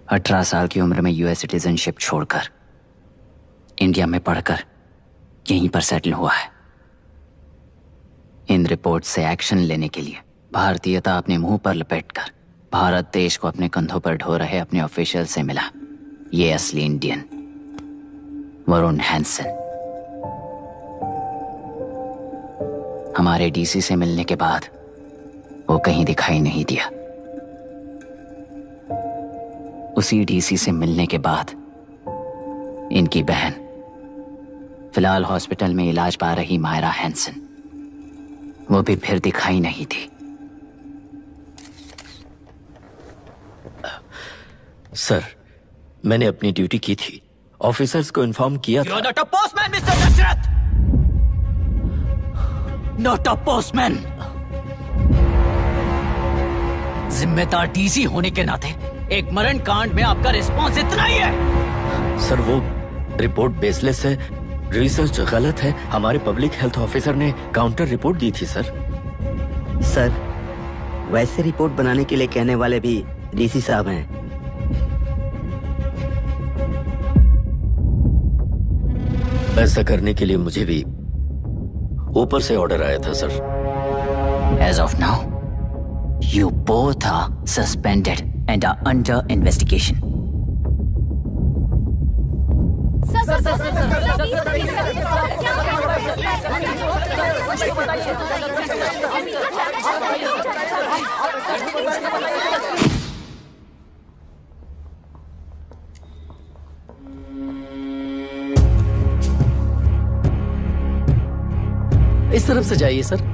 C: अठारह साल की उम्र में यूएस सिटीजनशिप छोड़कर इंडिया में पढ़कर यहीं पर सेटल हुआ है। इन रिपोर्ट से एक्शन लेने के लिए भारतीयता अपने मुंह पर लपेटकर भारत देश को अपने कंधों पर ढो रहे अपने ऑफिशियल से मिला ये असली इंडियन वरुण हैंसन। हमारे डीसी से मिलने के बाद वो कहीं दिखाई नहीं दिया। उसी डीसी से मिलने के बाद इनकी बहन, फिलहाल हॉस्पिटल में इलाज पा रही मायरा हैंसन, वो भी फिर दिखाई नहीं थी।
K: सर, मैंने अपनी ड्यूटी की थी। ऑफिसर्स को इन्फॉर्म किया था।
C: You're not a postman, Mr. Dashrath! Not a postman! जिम्मेदार डीसी होने के नाते एक मरण कांड में आपका रिस्पॉन्स इतना ही है।
K: सर, वो रिपोर्ट बेसलेस है।
A: रिसर्च गलत है। हमारे पब्लिक हेल्थ ऑफिसर ने काउंटर रिपोर्ट दी थी सर।
L: सर, वैसे रिपोर्ट बनाने के लिए कहने वाले भी डीसी साहब हैं।
A: ऐसा करने के लिए मुझे भी ऊपर से ऑर्डर आया था sir.
C: As of now, you both are suspended and are under investigation.
M: इस तरफ से जाइए सर।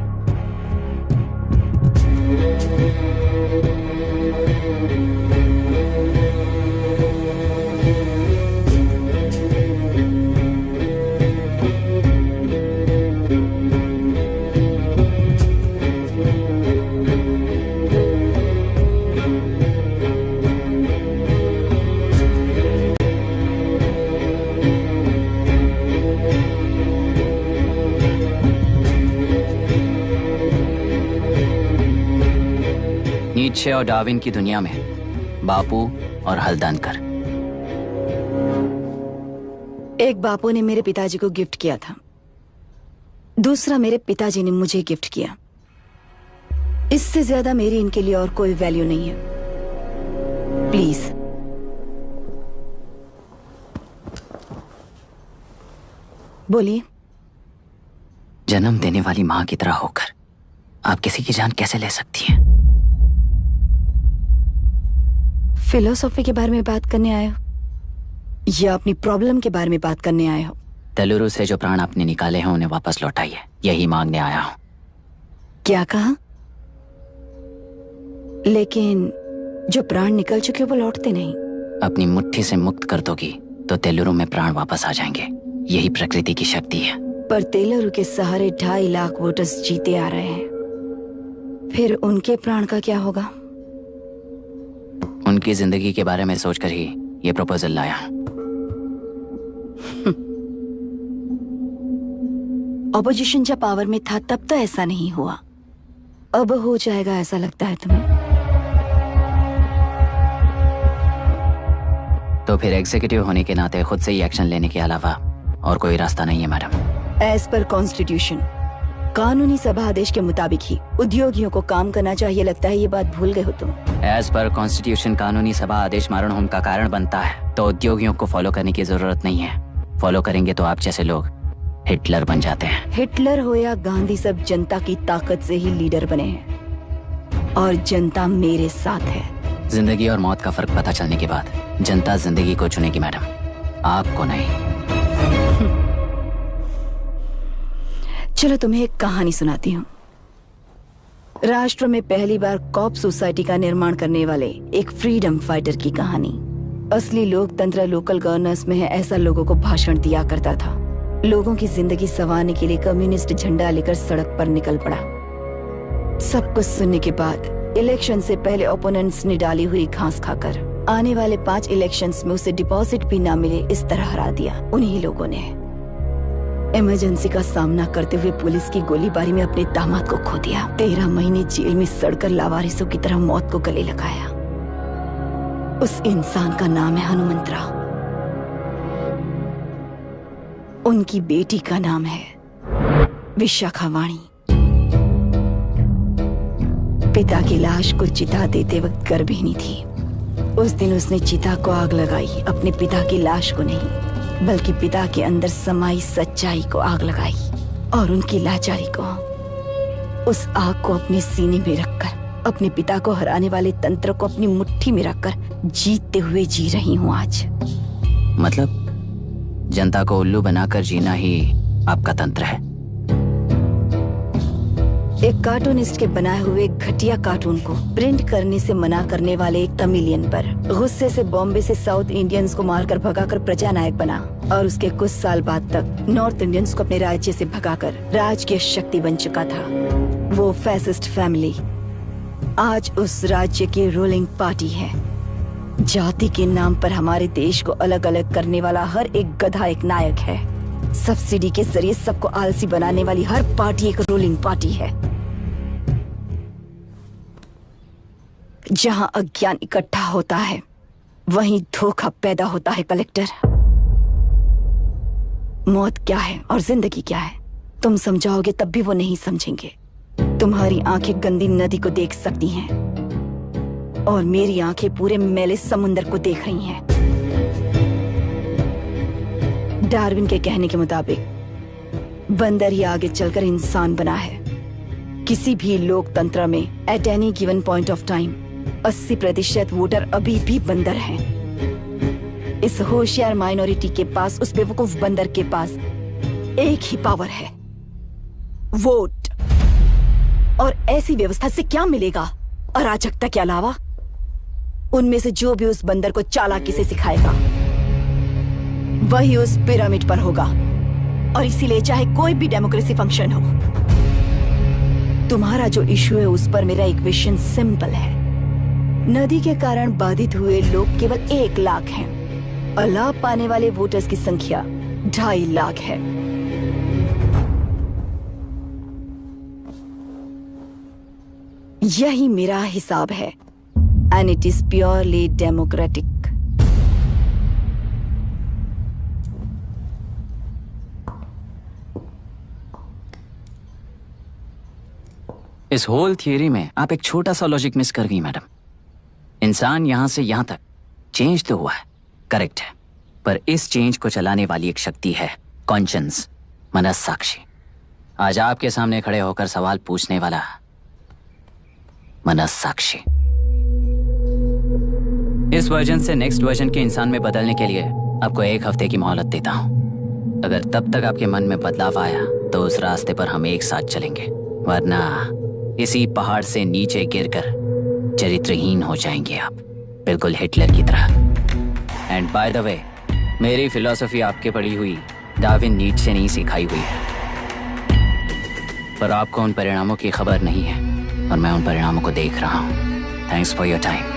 C: नीचे और डार्विन की दुनिया में बापू और हल्दनकर।
J: एक बापू ने मेरे पिताजी को गिफ्ट किया था, दूसरा मेरे पिताजी ने मुझे गिफ्ट किया। इससे ज्यादा मेरी इनके लिए और कोई वैल्यू नहीं है। प्लीज बोलिए।
C: जन्म देने वाली मां की तरह होकर आप किसी की जान कैसे ले सकती हैं?
J: फिलोसॉफी के बारे में बात करने आए हो या अपनी प्रॉब्लम के बारे में बात करने आए हो?
C: तेलुरु से जो प्राण आपने निकाले हैं उन्हें वापस लौटाइए, यही मांगने आया हूं।
J: क्या कहा? लेकिन जो प्राण निकल चुके वो लौटते नहीं।
C: अपनी मुट्ठी से मुक्त कर दोगी तो तेलुरु में प्राण वापस आ जाएंगे, यही प्रकृति की शक्ति है।
J: पर तेलुरु के सहारे 2.5 लाख वोटर्स जीते आ रहे हैं, फिर उनके प्राण का क्या होगा?
C: उनकी जिंदगी के बारे में सोचकर ही ये प्रपोजल लाया।
J: ऑपोजिशन जब पावर में था तब तो ऐसा नहीं हुआ, अब हो जाएगा ऐसा लगता है तुम्हें?
C: तो फिर एग्जीक्यूटिव होने के नाते खुद से ही एक्शन लेने के अलावा और कोई रास्ता नहीं है मैडम।
J: एज पर कॉन्स्टिट्यूशन, कानूनी सभा आदेश के मुताबिक ही उद्योगियों को काम करना चाहिए। लगता है ये बात भूल गए हो तुम।
C: एज पर कॉन्स्टिट्यूशन कानूनी सभा आदेश मारण होम का कारण बनता है, तो उद्योगियों को फॉलो करने की जरूरत नहीं है। फॉलो करेंगे तो आप जैसे लोग हिटलर बन जाते हैं।
J: हिटलर हो या गांधी, सब जनता की ताकत से ही लीडर बने हैं और जनता मेरे साथ है।
C: जिंदगी और मौत का फर्क पता चलने के बाद जनता जिंदगी को चुनेगी मैडम, आपको नहीं।
J: चलो तुम्हें एक कहानी सुनाती हूँ। राष्ट्र में पहली बार कॉप सोसाइटी का निर्माण करने वाले एक फ्रीडम फाइटर की कहानी। असली लोकतंत्र लोकल गवर्नेंस में है, ऐसा लोगों को भाषण दिया करता था। लोगों की जिंदगी संवारने के लिए कम्युनिस्ट झंडा लेकर सड़क पर निकल पड़ा। सब कुछ सुनने के बाद इलेक्शन से पहले ओपोनेंट्स ने डाली हुई घास खाकर आने वाले 5 इलेक्शंस में उसे डिपॉजिट भी ना मिले, इस तरह हरा दिया उन्हीं लोगों ने। इमरजेंसी का सामना करते हुए पुलिस की गोलीबारी में अपने दामाद को खो दिया। 13 महीने जेल में सड़कर लावारिसों की तरह मौत को गले लगाया। उस इंसान का नाम है हनुमंतराव। उनकी बेटी का नाम है विशाखावाणी। पिता की लाश को चिता देते वक्त गर्भिणी थी। उस दिन उसने चिता को आग लगाई, अपने पिता की लाश को नहीं बल्कि पिता के अंदर समाई सच्चाई को आग लगाई और उनकी लाचारी को। उस आग को अपने सीने में रखकर अपने पिता को हराने वाले तंत्र को अपनी मुट्ठी में रखकर जीतते हुए जी रही हूँ आज।
C: मतलब जनता को उल्लू बनाकर जीना ही आपका तंत्र है?
J: एक कार्टूनिस्ट के बनाए हुए घटिया कार्टून को प्रिंट करने से मना करने वाले एक तमिलियन पर गुस्से से बॉम्बे से साउथ इंडियंस को मारकर भगाकर प्रजानायक बना और उसके कुछ साल बाद तक नॉर्थ इंडियंस को अपने राज्य से भगाकर राजकीय शक्ति बन चुका था। वो फैसिस्ट फैमिली आज उस राज्य की रूलिंग पार्टी है। जाति के नाम पर हमारे देश को अलग अलग करने वाला हर एक गधा एक नायक है। सब्सिडी के जरिए सबको आलसी बनाने वाली हर पार्टी एक रूलिंग पार्टी है। जहां अज्ञान इकट्ठा होता है वहीं धोखा पैदा होता है। कलेक्टर, मौत क्या है और जिंदगी क्या है तुम समझाओगे तब भी वो नहीं समझेंगे। तुम्हारी आंखें गंदी नदी को देख सकती हैं और मेरी आंखें पूरे मैले समुंदर को देख रही हैं। डार्विन के कहने के मुताबिक बंदर ही आगे चलकर इंसान बना है। किसी भी लोकतंत्र में at any given point of time 80% voter अभी भी बंदर हैं। इस होशियार माइनॉरिटी के पास, उस बेवकूफ बंदर के पास एक ही पावर है, वोट। और ऐसी व्यवस्था से क्या मिलेगा अराजकता के अलावा? उनमें से जो भी उस बंदर को चालाकी से सिखाएगा वही उस पिरामिड पर होगा। और इसीलिए चाहे कोई भी डेमोक्रेसी फंक्शन हो, तुम्हारा जो इशू है उस पर मेरा इक्वेशन सिंपल है। नदी के कारण बाधित हुए लोग केवल 1 लाख हैं और लाभ पाने वाले वोटर्स की संख्या 2.5 लाख है। यही मेरा हिसाब है and it is purely democratic.
C: इस होल थियरी में आप एक छोटा सा लॉजिक मिस कर गई मैडम। इंसान यहां से यहां तक चेंज तो हुआ है, करेक्ट है, पर इस चेंज को चलाने वाली एक शक्ति है, कॉन्शियंस, मनस्साक्षी। आज आपके सामने खड़े होकर सवाल पूछने वाला मनस्साक्षी। इस वर्जन से नेक्स्ट वर्जन के इंसान में बदलने के लिए आपको 1 हफ्ते की मोहलत देता हूं। अगर तब तक आपके मन में बदलाव आया तो उस रास्ते पर हम एक साथ चलेंगे, वरना इसी पहाड़ से नीचे गिरकर चरित्रहीन हो जाएंगे आप, बिल्कुल हिटलर की तरह। एंड बाय द वे, मेरी फिलॉसफी आपके पढ़ी हुई डार्विन नीचे नहीं सिखाई हुई है, पर आपको उन परिणामों की खबर नहीं है और मैं उन परिणामों को देख रहा हूं। Thanks for your time.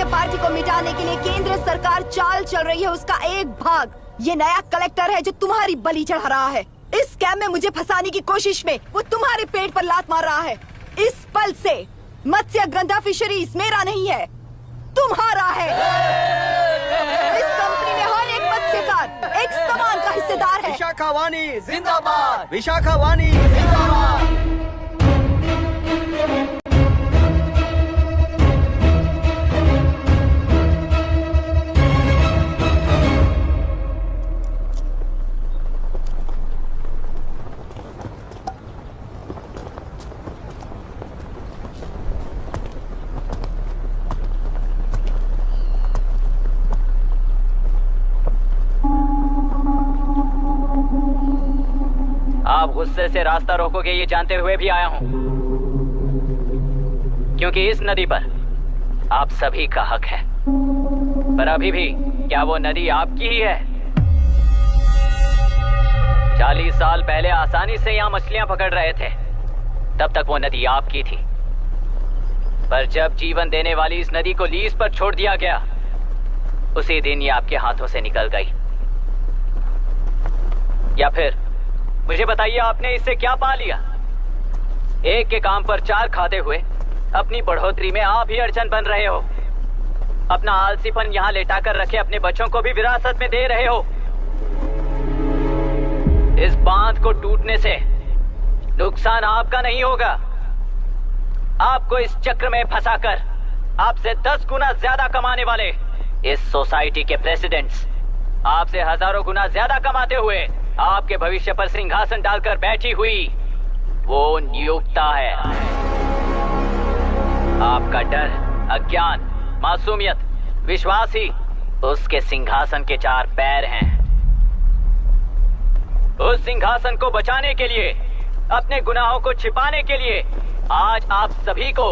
J: Party को मिटाने के लिए केंद्र सरकार चाल चल रही है, उसका एक भाग ये नया कलेक्टर है जो तुम्हारी बलि चढ़ा रहा है। इस स्कैम में मुझे फंसाने की कोशिश में वो तुम्हारे पेट पर लात मार रहा है। इस पल से मत्स्य गंधा फिशरीज मेरा नहीं है, तुम्हारा है। इस कंपनी में हर एक मत्स्यकार एक समान का हिस्सेदार है।
P: विशाखावाणी जिंदाबाद, विशाखावाणी जिंदाबाद।
C: आप गुस्से से रास्ता रोकोगे ये जानते हुए भी आया हूं, क्योंकि इस नदी पर आप सभी का हक है। पर अभी भी क्या वो नदी आपकी ही है? 40 साल पहले आसानी से यहाँ मछलियाँ पकड़ रहे थे, तब तक वो नदी आपकी थी। पर जब जीवन देने वाली इस नदी को लीज पर छोड़ दिया गया, उसी दिन ये आपके हाथों से निकल गई। या फिर मुझे बताइए, आपने इससे क्या पा लिया? एक के काम पर 4 खाते हुए अपनी बढ़ोतरी में आप ही अड़चन बन रहे हो। अपना आलसीपन यहाँ लेटा कर रखे अपने बच्चों को भी विरासत में दे रहे हो। इस बांध को टूटने से नुकसान आपका नहीं होगा, आपको इस चक्र में फंसाकर आपसे 10 गुना ज्यादा कमाने वाले इस सोसाइटी के प्रेसिडेंट्स आपसे हजारों गुना ज्यादा कमाते हुए आपके भविष्य पर सिंहासन डालकर बैठी हुई वो नियोक्ता है। आपका डर, अज्ञान, मासूमियत, विश्वास ही उसके सिंहासन के 4 पैर हैं। उस सिंहासन को बचाने के लिए, अपने गुनाहों को छिपाने के लिए आज आप सभी को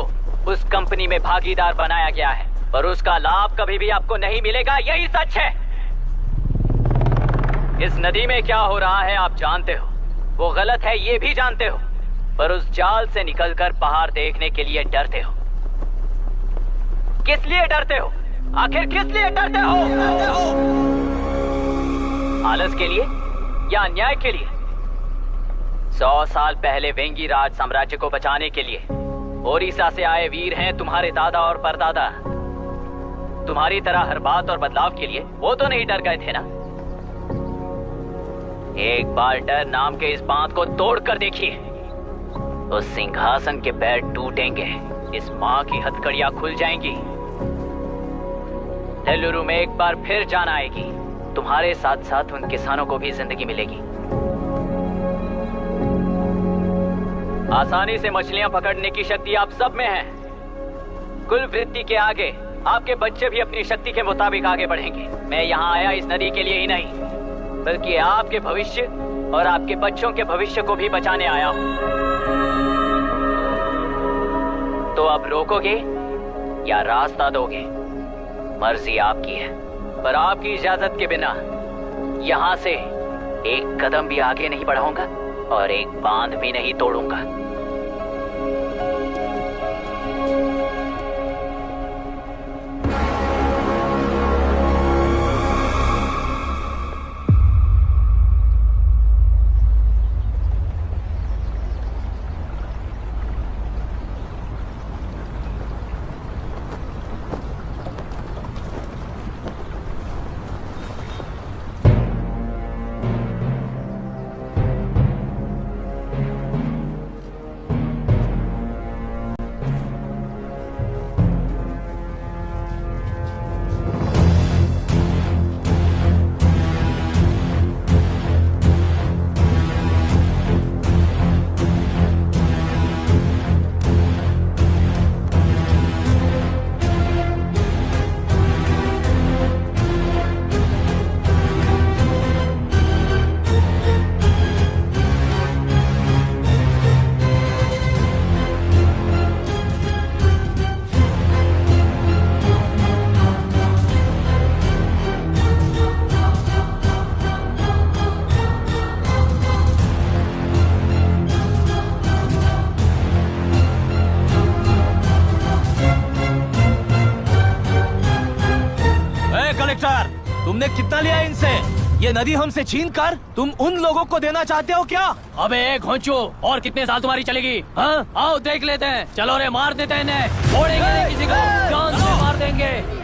C: उस कंपनी में भागीदार बनाया गया है, पर उसका लाभ कभी भी आपको नहीं मिलेगा। यही सच है। इस नदी में क्या हो रहा है आप जानते हो, वो गलत है ये भी जानते हो, पर उस जाल से निकलकर बाहर देखने के लिए डरते हो। किस लिए डरते हो? आखिर किस लिए डरते हो? आलस के लिए या अन्याय के लिए? 100 साल पहले वेंगी राज साम्राज्य को बचाने के लिए ओडिशा से आए वीर हैं तुम्हारे दादा और परदादा। तुम्हारी तरह हर बात और बदलाव के लिए वो तो नहीं डर गए थे ना। एक बार डर नाम के इस बांध को तोड़ कर देखिए, उस सिंहासन के पैर टूटेंगे, इस माँ की हथकड़ियां खुल जाएंगी, तेलुरु में एक बार फिर जान आएगी, तुम्हारे साथ साथ उन किसानों को भी जिंदगी मिलेगी। आसानी से मछलियां पकड़ने की शक्ति आप सब में है। कुल वृत्ति के आगे आपके बच्चे भी अपनी शक्ति के मुताबिक आगे बढ़ेंगे। मैं यहाँ आया इस नदी के लिए ही नहीं, बल्कि आपके भविष्य और आपके बच्चों के भविष्य को भी बचाने आया हूँ। तो अब रोकोगे या रास्ता दोगे, मर्जी आपकी है, पर आपकी इजाजत के बिना यहाँ से एक कदम भी आगे नहीं बढ़ाऊंगा और एक बांध भी नहीं तोड़ूंगा।
K: तुमने कितना लिया इनसे? ये नदी हमसे छीन कर तुम उन लोगों को देना चाहते हो क्या?
G: अबे घोंचो, और कितने साल तुम्हारी चलेगी? हाँ, आओ देख लेते हैं। चलो रे, मार देते हैं इन्हें, छोड़ेंगे नहीं किसी को, जान से मार देंगे।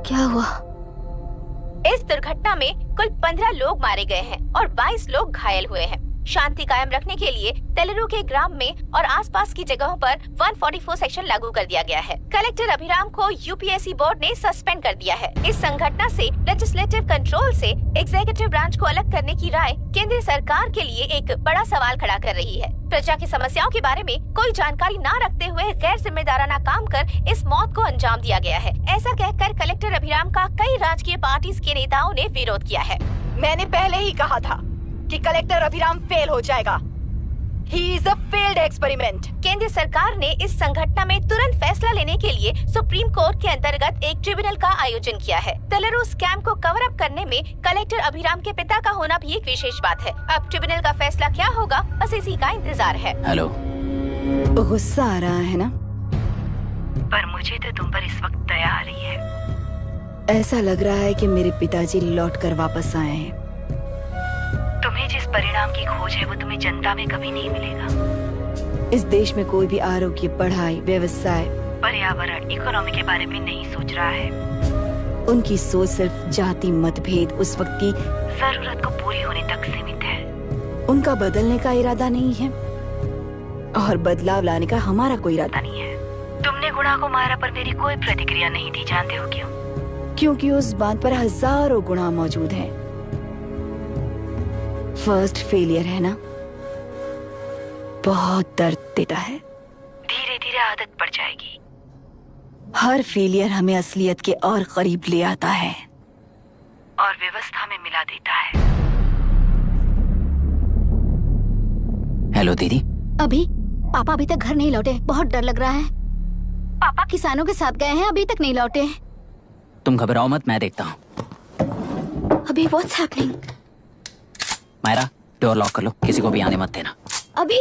D: क्या हुआ?
Q: इस दुर्घटना में कुल 15 लोग मारे गए हैं और 22 लोग घायल हुए हैं। शांति कायम रखने के लिए तेलुरु के ग्राम में और आसपास की जगहों पर 144 सेक्शन लागू कर दिया गया है। कलेक्टर अभिराम को यूपीएससी बोर्ड ने सस्पेंड कर दिया है। इस संघटना से लेजिस्लेटिव कंट्रोल से एग्जीक्यूटिव ब्रांच को अलग करने की राय केंद्र सरकार के लिए एक बड़ा सवाल खड़ा कर रही है। प्रजा की समस्याओं के बारे में कोई जानकारी न रखते हुए गैर जिम्मेदाराना काम कर इस मौत को अंजाम दिया गया है। ऐसा कहकर कलेक्टर अभिराम का कई राजकीय पार्टी के नेताओं ने विरोध किया है।
J: मैंने पहले ही कहा था कि कलेक्टर अभिराम फेल हो जाएगा। He is a failed experiment.
Q: केंद्र सरकार ने इस संघटना में तुरंत फैसला लेने के लिए सुप्रीम कोर्ट के अंतर्गत एक ट्रिब्यूनल का आयोजन किया है। तेलुरु स्कैम को कवर अप करने में कलेक्टर अभिराम के पिता का होना भी एक विशेष बात है। अब ट्रिब्यूनल का फैसला क्या होगा, बस इसी का इंतजार है।
C: हेलो,
J: गुस्सा आ रहा है ना?
R: पर मुझे तो तुम पर इस वक्त दया आ रही है।
J: ऐसा लग रहा है कि मेरे पिताजी लौट कर वापस आए हैं।
R: तुम्हें जिस परिणाम की खोज है वो तुम्हें जनता में कभी नहीं मिलेगा।
J: इस देश में कोई भी आरोग्य, पढ़ाई, व्यवसाय,
R: पर्यावरण, इकोनॉमी के बारे में नहीं सोच रहा है।
J: उनकी सोच सिर्फ जाति मतभेद उस वक्त की
R: जरूरत को पूरी होने तक सीमित है।
J: उनका बदलने का इरादा नहीं है और बदलाव लाने का हमारा कोई इरादा नहीं है।
R: तुमने गुणा को मारा पर मेरी कोई प्रतिक्रिया नहीं दी, जानते हो क्यों?
J: क्योंकि उस बात पर हजारों गुणा मौजूद हैं। फर्स्ट फेलियर है ना, बहुत दर्द देता है।
R: धीरे धीरे आदत पड़ जाएगी।
J: हर फेलियर हमें असलियत के और करीब ले आता है
R: और व्यवस्था में मिला देता है।
C: हेलो दीदी।
Q: अभी पापा अभी तक घर नहीं लौटे, बहुत डर लग रहा है। पापा किसानों के साथ गए हैं, अभी तक नहीं लौटे।
C: तुम घबराओ मत, मैं देखता हूँ।
D: अभी what's happening?
C: Myra, door lock कर लो, किसी को भी आने मत देना।
D: अभी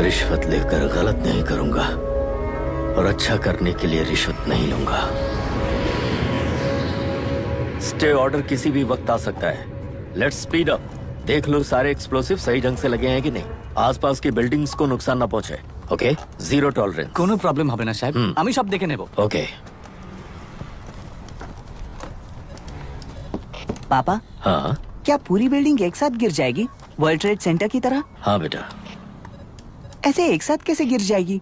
A: रिश्वत लेकर गलत नहीं करूंगा और अच्छा करने के लिए रिश्वत नहीं लूंगा। स्टे ऑर्डर किसी भी वक्त आ सकता है। Let's speed up. देख लो सारे एक्सप्लोसिव सही ढंग से लगे हैं कि नहीं, आसपास की बिल्डिंग्स को नुकसान ना पहुंचे। Okay, zero tolerance.
O: कोनो प्रॉब्लम হবে না সাহেব, আমি সব দেখে নেব।
A: ओके।
L: पापा,
A: हाँ
L: क्या पूरी बिल्डिंग एक साथ गिर जाएगी वर्ल्ड ट्रेड सेंटर की तरह?
A: हाँ बेटा।
L: ऐसे एक साथ कैसे गिर जाएगी?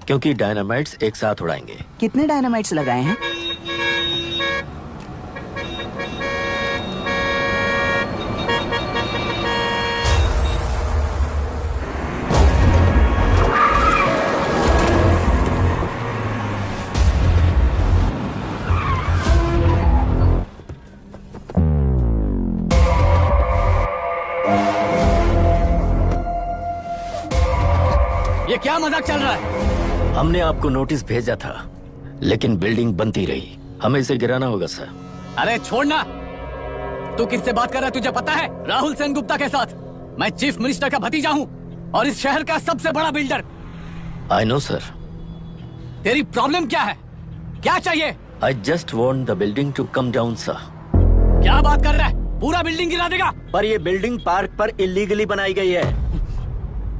A: क्योंकि डायनामाइट्स एक साथ उड़ाएंगे।
L: कितने डायनामाइट्स लगाए हैं?
O: ये क्या मजाक चल रहा है?
A: हमने आपको नोटिस भेजा था, लेकिन बिल्डिंग बनती रही। हमें इसे गिराना होगा सर।
O: अरे छोड़ना। तू किससे बात कर रहा है तुझे पता है? राहुल सेन गुप्ता के साथ। मैं चीफ मिनिस्टर का भतीजा हूँ और इस शहर का सबसे बड़ा बिल्डर।
A: I know sir.
O: तेरी प्रॉब्लम क्या है? क्या चाहिए?
A: I just want the building to come down sir.
O: क्या बात कर रहा है? पूरा बिल्डिंग गिरा देगा?
A: पर ये बिल्डिंग पार्क पर इलीगली बनाई गई है।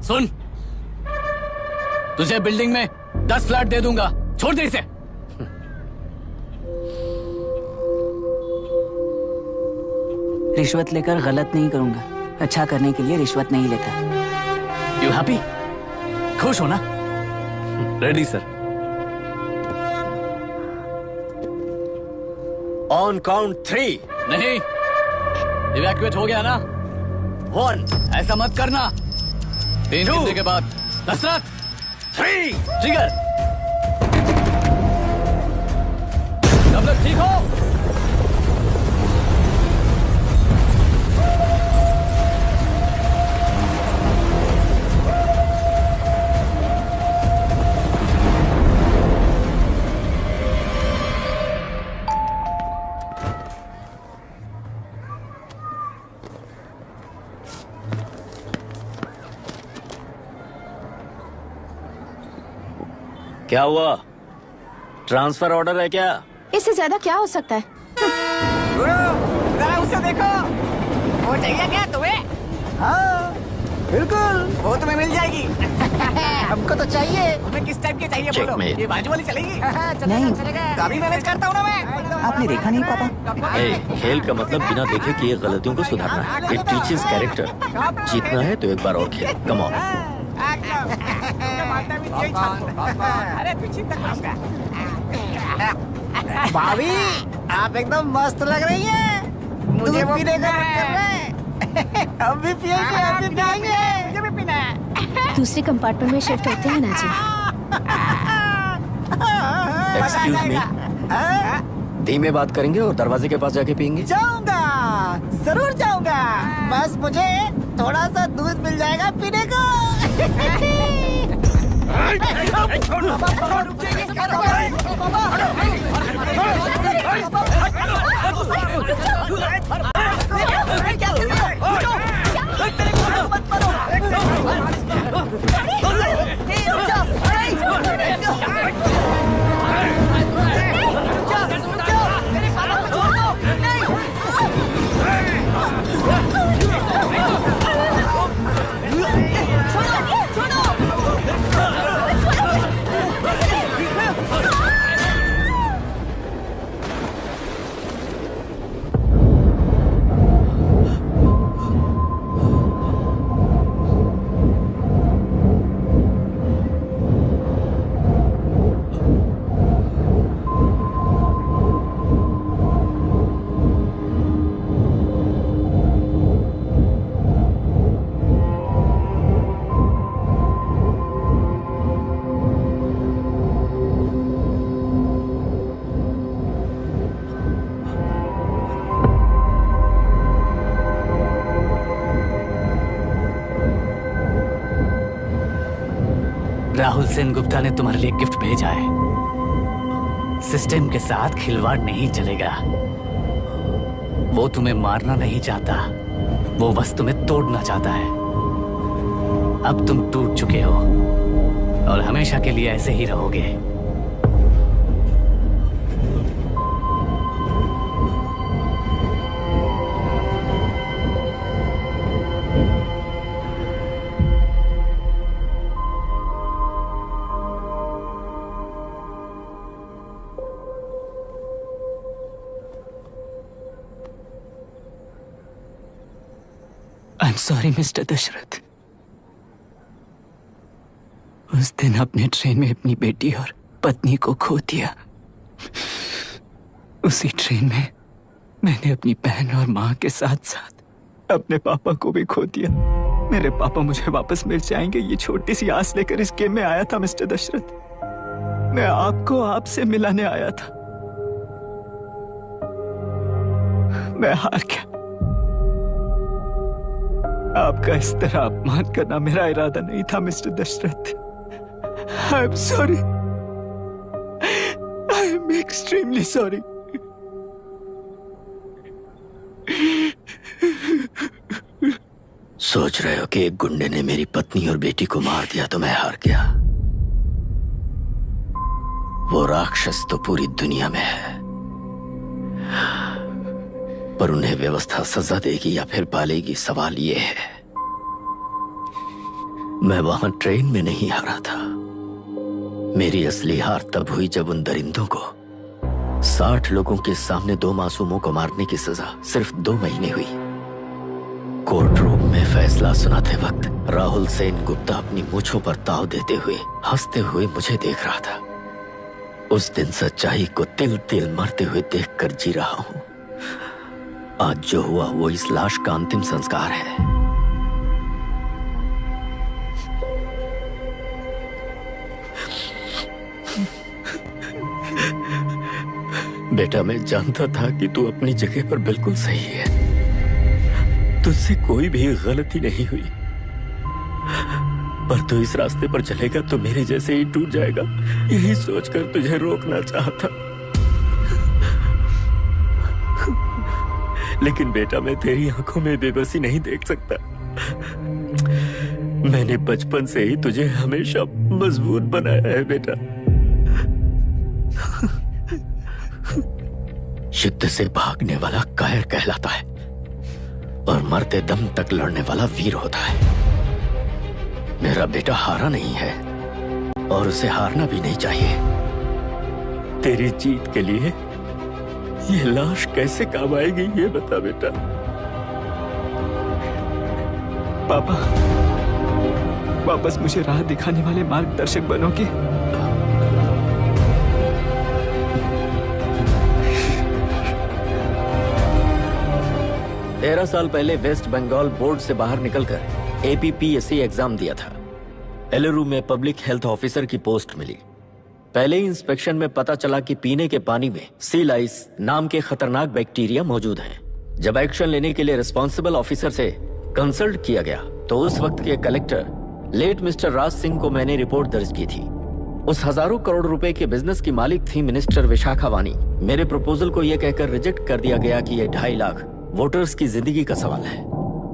O: सुन, तुझे बिल्डिंग में 10 फ्लैट दे दूंगा, छोड़ दे इसे।
L: रिश्वत लेकर गलत नहीं करूंगा, अच्छा करने के लिए रिश्वत नहीं लेता।
O: You happy? खुश हो ना? Ready sir.
A: On count 3।
O: नहीं, इवैक्यूएट हो गया ना?
A: 1।
O: ऐसा मत करना। 3 गिनने के बाद दशरथ
A: 3
O: ट्रिगर। सब लोग ठीक हो?
A: क्या हुआ? ट्रांसफर ऑर्डर है क्या?
Q: इससे ज्यादा क्या हो सकता है?
S: जरा उसे देखो, वो चाहिए क्या तुम्हें? हाँ बिल्कुल, वो तुम्हें मिल जाएगी। हमको तो चाहिए। तुम्हें किस टाइप की चाहिए बोलो? ये बाजू वाली चलेगी?
L: नहीं,
S: तो अभी मैनेज करता हूँ ना मैं।
L: आपने देखा नहीं पापा?
A: खेल का मतलब बिना देखे किए गलतियों को सुधारना है। It teaches character. जीतना है तो एक बार और खेल। Come on.
S: अरे पीछे तक भाभी, आप एकदम मस्त लग रही हैं। मुझे वो पीने का मन कर रहा है। हम भी पिएंगे, हम भी पिएंगे। मुझे भी पीना है।
Q: दूसरे कंपार्टमेंट में शिफ्ट होते हैं ना जी।
A: एक्सक्यूज मी, धीमे बात करेंगे और दरवाजे के पास जाके पियेंगे।
S: जाऊंगा, जरूर जाऊंगा। बस मुझे थोड़ा सा दूध मिल जाएगा पीने को।
O: राहुल सेन गुप्ता ने तुम्हारे लिए गिफ्ट भेजा है। सिस्टम के साथ खिलवाड़ नहीं चलेगा। वो तुम्हें मारना नहीं चाहता, वो बस तुम्हें तोड़ना चाहता है। अब तुम टूट चुके हो और हमेशा के लिए ऐसे ही रहोगे।
C: I'm sorry, mister Dasharath. उस दिन अपने ट्रेन में अपनी बेटी और पत्नी को खो दिया। उसी ट्रेन में मैंने अपनी बहन और माँ के साथ साथ अपने पापा को भी खो दिया। मेरे पापा मुझे वापस मिल जाएंगे, ये छोटी सी आस लेकर इस गेम में आया था मिस्टर दशरथ। मैं आपको आपसे मिलाने आया था। मैं हार गया। आपका इस तरह अपमान करना मेरा इरादा नहीं था mister Dashrath. I am sorry. I am extremely sorry.
K: सोच रहे हो कि एक गुंडे ने मेरी पत्नी और बेटी को मार दिया तो मैं हार गया? वो राक्षस तो पूरी दुनिया में है, पर उन्हें व्यवस्था सजा देगी या फिर पालेगी, सवाल ये है। मैं वहां ट्रेन में नहीं हारा था। मेरी असली हार तब हुई जब उन दरिंदों को 60 लोगों के सामने 2 मासूमों को मारने की सजा सिर्फ 2 महीने हुई। कोर्ट रूम में फैसला सुनाते वक्त राहुल सेन गुप्ता अपनी मूंछों पर ताव देते हुए हंसते हुए मुझे देख रहा था। उस दिन सच्चाई को तिल तिल मरते हुए देखकर जी रहा हूं। आज जो हुआ वो इस लाश का अंतिम संस्कार है। बेटा, मैं जानता था कि तू अपनी जगह पर बिल्कुल सही है। तुझसे कोई भी गलती नहीं हुई, पर तू इस रास्ते पर चलेगा तो मेरे जैसे ही टूट जाएगा, यही सोचकर तुझे रोकना चाहता। लेकिन बेटा, मैं तेरी आंखों में बेबसी नहीं देख सकता। मैंने बचपन से ही तुझे हमेशा मजबूत बनाया है बेटा। युद्ध से भागने वाला कायर कहलाता है और मरते दम तक लड़ने वाला वीर होता है। मेरा बेटा हारा नहीं है और उसे हारना भी नहीं चाहिए। तेरी जीत के लिए ये लाश कैसे काम आएगी, ये बता बेटा।
C: पापा, वापस मुझे राह दिखाने वाले मार्गदर्शक बनोगे?
A: 13 साल पहले वेस्ट बंगाल बोर्ड से बाहर निकलकर APPSC एग्जाम दिया था। एलरू में पब्लिक हेल्थ ऑफिसर की पोस्ट मिली। पहले ही इंस्पेक्शन में पता चला कि पीने के पानी में सी लाइस नाम के खतरनाक बैक्टीरिया मौजूद हैं। जब एक्शन लेने के लिए रिस्पॉन्सिबल ऑफिसर से कंसल्ट किया गया तो उस वक्त के collector late mister Raj Singh को मैंने रिपोर्ट दर्ज की थी। उस हजारों करोड़ रुपए के बिजनेस की मालिक थी मिनिस्टर विशाखा वानी। मेरे प्रपोजल को यह कहकर रिजेक्ट कर दिया गया कि यह 2.5 लाख वोटर्स की जिंदगी का सवाल है।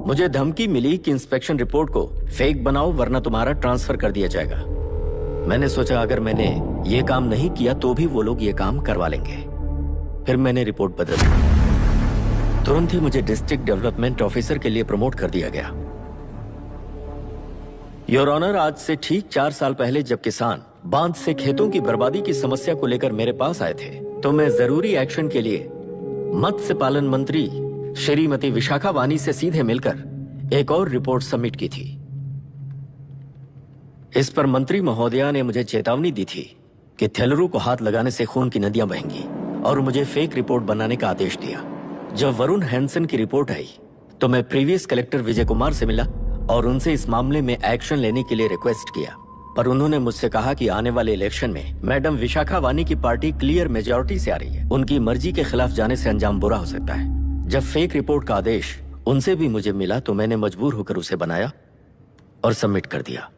A: मुझे धमकी मिली कि इंस्पेक्शन रिपोर्ट को फेक बनाओ वरना तुम्हारा ट्रांसफर कर दिया जाएगा। मैंने सोचा अगर मैंने ये काम नहीं किया तो भी वो लोग ये काम करवा लेंगे। फिर मैंने रिपोर्ट बदल दी। तुरंत ही मुझे डिस्ट्रिक्ट डेवलपमेंट ऑफिसर के लिए प्रमोट कर दिया गया। योर ऑनर, आज से ठीक 4 साल पहले जब किसान बांध से खेतों की बर्बादी की समस्या को लेकर मेरे पास आए थे तो मैं जरूरी एक्शन के लिए मत्स्य पालन मंत्री श्रीमती विशाखा वानी से सीधे मिलकर एक और रिपोर्ट सबमिट की थी। इस पर मंत्री महोदया ने मुझे चेतावनी दी थी कि थेलरू को हाथ लगाने से खून की नदियां बहेंगी और मुझे फेक रिपोर्ट बनाने का आदेश दिया। जब वरुण हैंसन की रिपोर्ट आई तो मैं प्रीवियस कलेक्टर विजय कुमार से मिला और उनसे इस मामले में एक्शन लेने के लिए रिक्वेस्ट किया, पर उन्होंने मुझसे कहा कि आने वाले इलेक्शन में मैडम विशाखा वानी की पार्टी क्लियर मेजॉरिटी से आ रही है। उनकी मर्जी के खिलाफ जाने से अंजाम बुरा हो सकता है। जब फेक रिपोर्ट का आदेश उनसे भी मुझे मिला तो मैंने मजबूर होकर उसे बनाया और सबमिट कर दिया।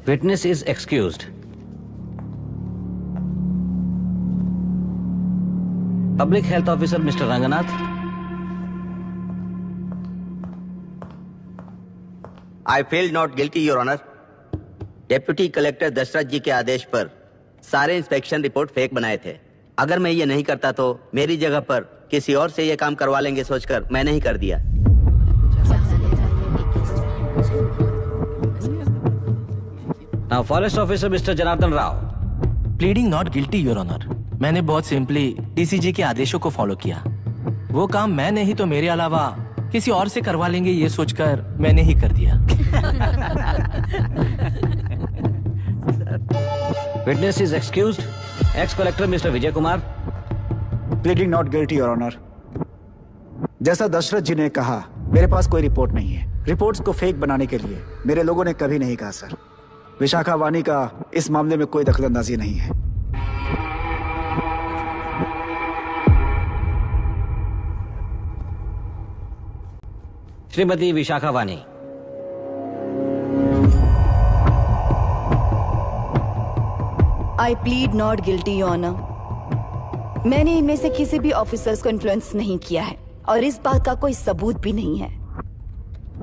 E: Witness is excused. Public health officer mister Ranganath.
L: I feel not guilty your honour. Deputy collector Dasharath ji के आदेश पर सारे इंस्पेक्शन रिपोर्ट फेक बनाए थे। अगर मैं ये नहीं करता तो मेरी जगह पर किसी और से ये काम करवा लेंगे सोचकर मैंने ही कर दिया।
E: Now forest officer mister Janardhan Rao.
K: Pleading not guilty your honour. मैंने बहुत सिंपली डीसीजी के आदेशों को फॉलो किया। वो काम मैं नहीं तो मेरे अलावा किसी और से करवा लेंगे ये सोचकर मैंने ही कर दिया।
E: Witness is excused. Ex collector mister Vijay Kumar.
I: Pleading not guilty your honour. जैसा दशरथ जी ने कहा, मेरे पास कोई रिपोर्ट नहीं है। रिपोर्ट्स को फेक बनाने के लिए मेरे लोगों ने कभी नहीं कहा सर। विशाखा वानी का इस मामले में कोई दखलंदाजी नहीं है।
E: श्रीमती विशाखा वानी।
J: आई प्लीड नॉट गिल्टी ऑनर। मैंने इनमें से किसी भी ऑफिसर्स को इन्फ्लुएंस नहीं किया है और इस बात का कोई सबूत भी नहीं है।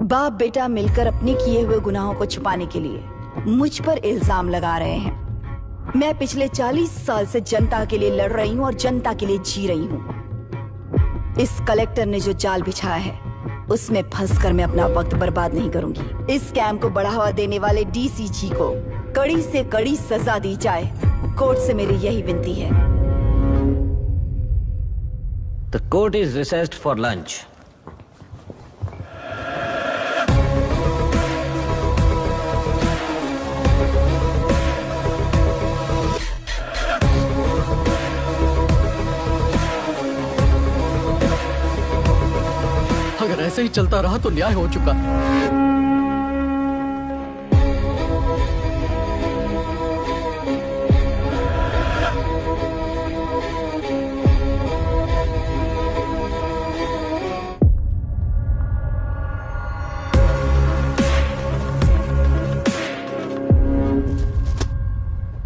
J: बाप बेटा मिलकर अपने किए हुए गुनाहों को छुपाने के लिए मुझ पर इल्जाम लगा रहे हैं। मैं पिछले 40 साल से जनता के लिए लड़ रही हूँ और जनता के लिए जी रही हूँ। इस कलेक्टर ने जो जाल बिछाया है उसमें फंसकर मैं अपना वक्त बर्बाद नहीं करूंगी। इस स्कैम को बढ़ावा देने वाले डीसीजी को कड़ी से कड़ी सजा दी जाए। कोर्ट से मेरी यही विनती है।
E: The court is recessed for lunch.
M: अगर ऐसे ही चलता रहा तो न्याय हो चुका।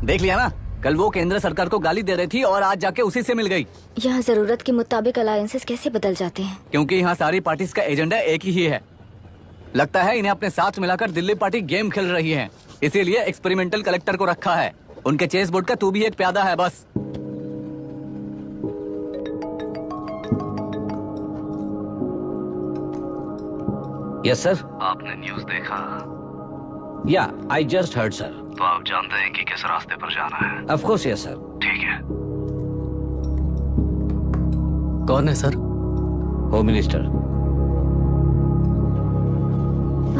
O: देख लिया ना, कल वो केंद्र सरकार को गाली दे रही थी और आज जाके उसी से मिल गई।
D: यहाँ जरूरत के मुताबिक अलायंसेस कैसे बदल जाते हैं?
O: क्योंकि यहाँ सारी पार्टीज का एजेंडा एक ही है। लगता है इन्हें अपने साथ मिलाकर दिल्ली पार्टी गेम खेल रही है, इसीलिए एक्सपेरिमेंटल कलेक्टर को रखा है। उनके चेस बोर्ड का तू भी एक प्यादा है बस।
E: Yes sir.
K: आपने न्यूज़ देखा?
E: या आई जस्ट हर्ड सर।
K: तो आप जानते हैं कि किस रास्ते पर जाना है?
E: Of course yes sir.
K: ठीक है।
M: कौन है सर?
E: Home minister.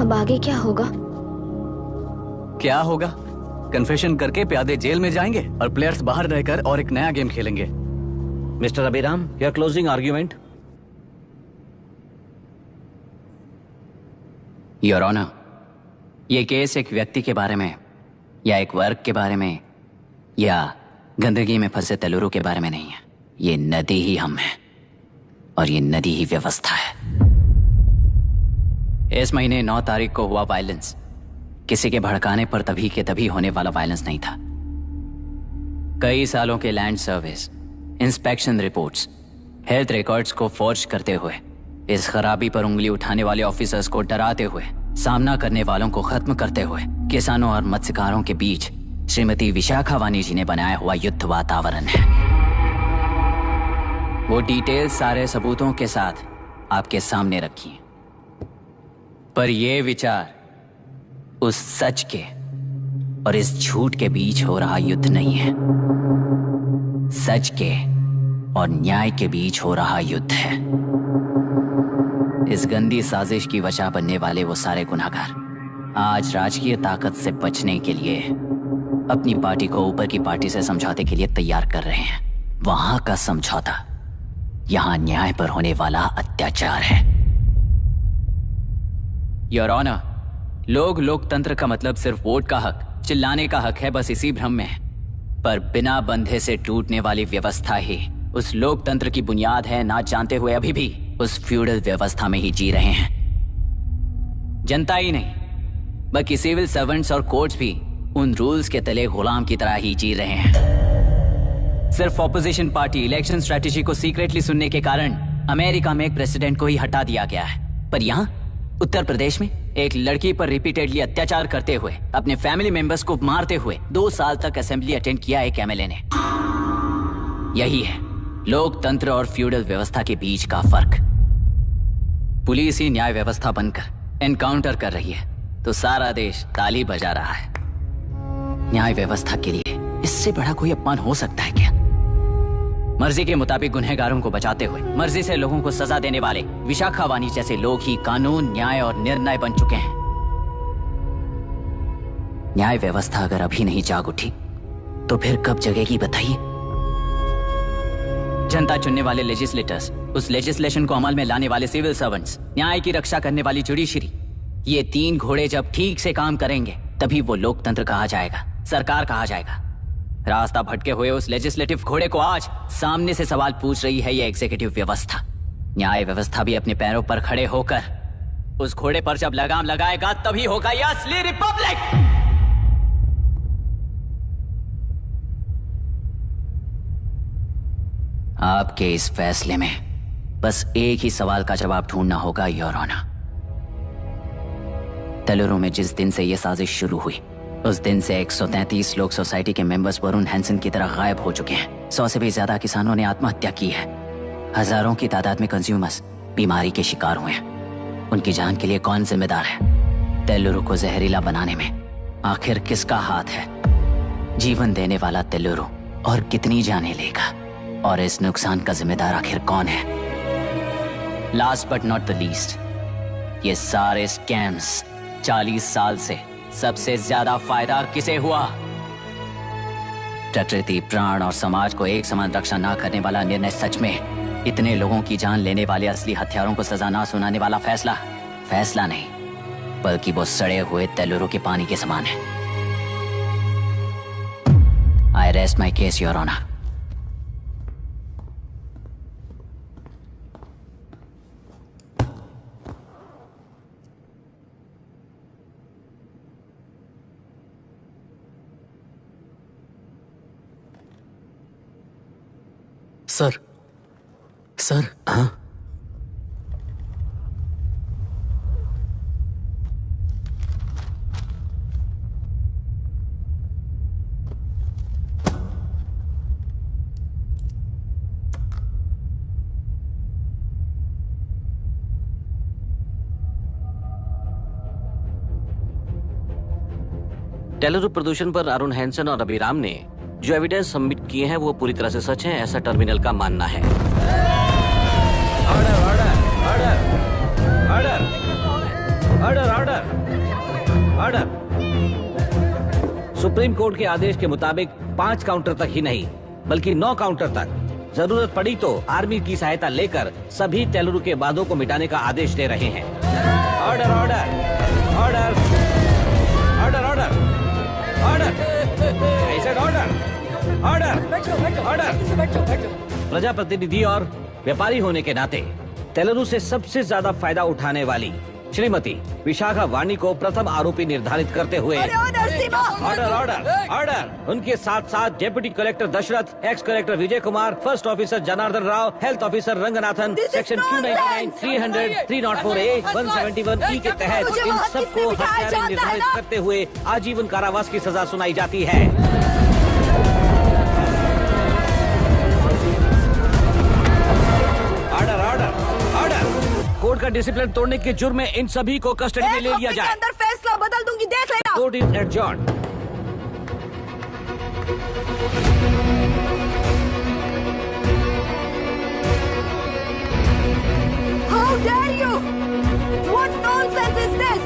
D: अब आगे क्या होगा?
O: क्या होगा? कन्फेशन करके प्यादे जेल में जाएंगे और प्लेयर्स बाहर रहकर और एक नया गेम खेलेंगे।
E: Mister Abhiram, your closing argument.
C: Your honour, ये केस एक व्यक्ति के बारे में या एक वर्ग के बारे में या गंदगी में फंसे तेलुरु के बारे में नहीं है। ये नदी ही हम हैं और ये नदी ही व्यवस्था है। इस महीने 9 तारीख को हुआ वायलेंस किसी के भड़काने पर तभी के तभी होने वाला वायलेंस नहीं था। कई सालों के land service, inspection reports, health records को फोर्ज करते हुए, इस खराबी पर उंगली उठाने वाले ऑफिसर्स को डराते हुए, सामना करने वालों को खत्म करते हुए किसानों और मत्स्यकारों के बीच श्रीमती विशाखा वानी जी ने बनाया हुआ युद्ध वातावरण है। वो डिटेल सारे सबूतों के साथ आपके सामने रखी हैं। पर ये विचार उस सच के और इस झूठ के बीच हो रहा युद्ध नहीं है, सच के और न्याय के बीच हो रहा युद्ध है। इस गंदी साजिश की वजह बनने वाले वो सारे गुनहगार आज राजकीय ताकत से बचने के लिए अपनी पार्टी को ऊपर की पार्टी से समझौते के लिए तैयार कर रहे हैं। वहां का समझौता यहां न्याय पर होने वाला अत्याचार है। योर ऑनर, लोग लोकतंत्र का मतलब सिर्फ वोट का हक, चिल्लाने का हक है, बस इसी भ्रम में है। पर बिना बंधे से टूटने वाली व्यवस्था ही उस लोकतंत्र की बुनियाद है, ना जानते हुए अभी भी उस फ्यूडल व्यवस्था में ही जी रहे हैं। जनता ही नहीं बल्कि सिविल सर्वेंट्स और कोर्ट्स भी उन रूल्स के तले गुलाम की तरह ही जी रहे हैं। सिर्फ ऑपोजिशन पार्टी इलेक्शन स्ट्रेटेजी को सीक्रेटली सुनने के कारण अमेरिका में एक प्रेसिडेंट को ही हटा दिया गया है, पर यहाँ उत्तर प्रदेश में एक लड़की पर रिपीटेडली अत्याचार करते हुए, अपने फैमिली मेंबर्स को मारते हुए 2 साल तक असेंबली अटेंड किया एक एमएलए ने। यही है लोकतंत्र और फ्यूडल व्यवस्था के बीच का फर्क। पुलिस ही न्याय व्यवस्था बनकर एनकाउंटर कर रही है तो सारा देश ताली बजा रहा है। न्याय व्यवस्था के लिए इससे बड़ा कोई अपमान हो सकता है क्या? मर्जी के मुताबिक गुनहगारों को बचाते हुए मर्जी से लोगों को सजा देने वाले विशाखा वानी जैसे लोग ही कानून, न्याय और निर्णय बन चुके हैं। न्याय व्यवस्था अगर अभी नहीं जाग उठी तो फिर कब जगेगी बताइए? जनता चुनने वाले लेजिस्लेटर्स, उस लेजिस्लेशन को अमल में लाने वाले सिविल सर्वेंट्स, न्याय की रक्षा करने वाली जुडिशरी, ये 3 घोड़े जब ठीक से काम करेंगे तभी वो लोकतंत्र कहा जाएगा, सरकार कहा जाएगा। रास्ता भटके हुए उस लेजिस्लेटिव घोड़े को आज सामने से सवाल पूछ रही है ये एग्जीक्यूटिव व्यवस्था। न्याय व्यवस्था भी अपने पैरों पर खड़े होकर उस घोड़े पर जब लगाम लगाएगा तभी होगा ये असली रिपब्लिक। आपके इस फैसले में बस एक ही सवाल का जवाब ढूंढना होगा योर ऑनर। तेलुरु में जिस दिन से यह साजिश शुरू हुई उस दिन से 133 लोग सोसाइटी के मेंबर्स वरुण हैंसन की तरह गायब हो चुके हैं। 100 से भी ज्यादा किसानों ने आत्महत्या की है। हजारों की तादाद में कंज्यूमर्स बीमारी के शिकार हुए हैं। उनकी जान के लिए कौन जिम्मेदार है? तेलुरु को जहरीला बनाने में आखिर किसका हाथ है? जीवन देने वाला तेलुरु और कितनी जाने लेगा? और इस नुकसान का जिम्मेदार आखिर कौन है? Last but not the least, ये सारे स्कैम्स 40 साल से सबसे ज्यादा फायदा किसे हुआ? प्रकृति, प्राण और समाज को एक समान रक्षा ना करने वाला निर्णय, सच में इतने लोगों की जान लेने वाले असली हत्यारों को सजा ना सुनाने वाला फैसला नहीं बल्कि वो सड़े हुए तेलुरु के पानी के समान है। I rest my case your honour.
M: Sir हाँ?
E: तेलुरु प्रदूषण पर अरुण हैंसन और अभिराम ने जो एविडेंस सबमिट किए हैं वो पूरी तरह से सच है, ऐसा टर्मिनल का मानना है।
P: Order order order order order order.
E: Supreme court के आदेश के मुताबिक 5 काउंटर तक ही नहीं बल्कि 9 काउंटर तक जरूरत पड़ी तो आर्मी की सहायता लेकर सभी तेलुरु के वादों को मिटाने का आदेश दे रहे हैं।
P: Order order order order order order order order.
E: प्रजाप्रतिनिधि और व्यापारी होने के नाते तेलुरु से सबसे ज्यादा फायदा उठाने वाली श्रीमती विशाखा वानी को प्रथम आरोपी निर्धारित करते हुए ऑर्डर ऑर्डर ऑर्डर। उनके साथ साथ deputy collector Dasharath, ex collector Vijay Kumar, first officer Janardhan Rao, health officer Ranganathan, section 299, 300, 304A, 171E के तहत इन सबको हत्यारे निर्धारित करते हुए आजीवन कारावास की सजा सुनाई जाती है।
P: Order order order.
E: कोर्ट का डिसिप्लिन तोड़ने के जुर्म में इन सभी को कस्टडी में ले लिया जाए।
Q: अंदर फैसला बदल दूंगी, देख लेना।
E: Court is adjourned.
Q: How dare you? What nonsense is this?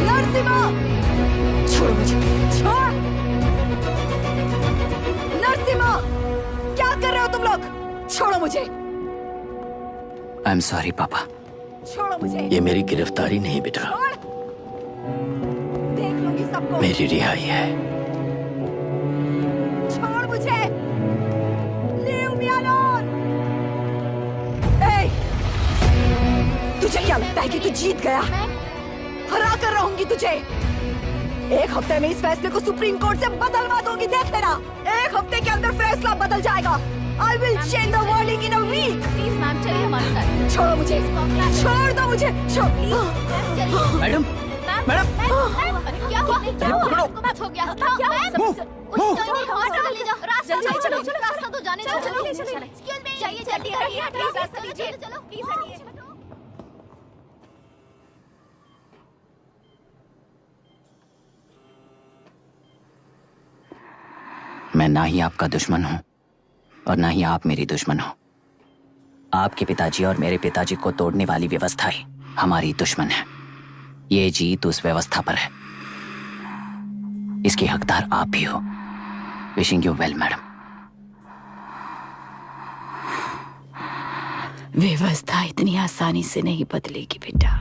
Q: Narasimha, छोड़ो मुझे, छोड़। नरसिम्हा, क्या कर रहे हो तुम लोग? छोड़ो मुझे,
C: आई एम सॉरी पापा।
Q: छोड़ो मुझे।
K: ये मेरी गिरफ्तारी नहीं बेटा,
Q: देख लूंगी सबको।
K: मेरी रिहाई है।
Q: छोड़ मुझे। Leave me alone. Hey, तुझे क्या लगता है कि तू जीत गया? हरा कर रहूंगी तुझे। एक हफ्ते में इस फैसले को सुप्रीम कोर्ट से बदलवा दूंगी, देख लेना। एक हफ्ते के अंदर फैसला बदल जाएगा। I will change the verdict in a week.
B: Please ma'am, चलिए हम
Q: छोड़ो मुझे, छोड़ दो मुझे,
O: मैडम, मैडम,
F: क्या हुआ?
O: पकड़ो।
F: कुछ हो गया? चलो, रास्ता तो जाने दो। जाइए, चलो।
C: मैं ना ही आपका दुश्मन हूं और ना ही आप मेरी दुश्मन हो। आपके पिताजी और मेरे पिताजी को तोड़ने वाली व्यवस्था ही हमारी दुश्मन है। ये जीत उस व्यवस्था पर है, इसकी हकदार आप भी हो। Wishing you well madam.
J: व्यवस्था इतनी आसानी से नहीं बदलेगी बेटा।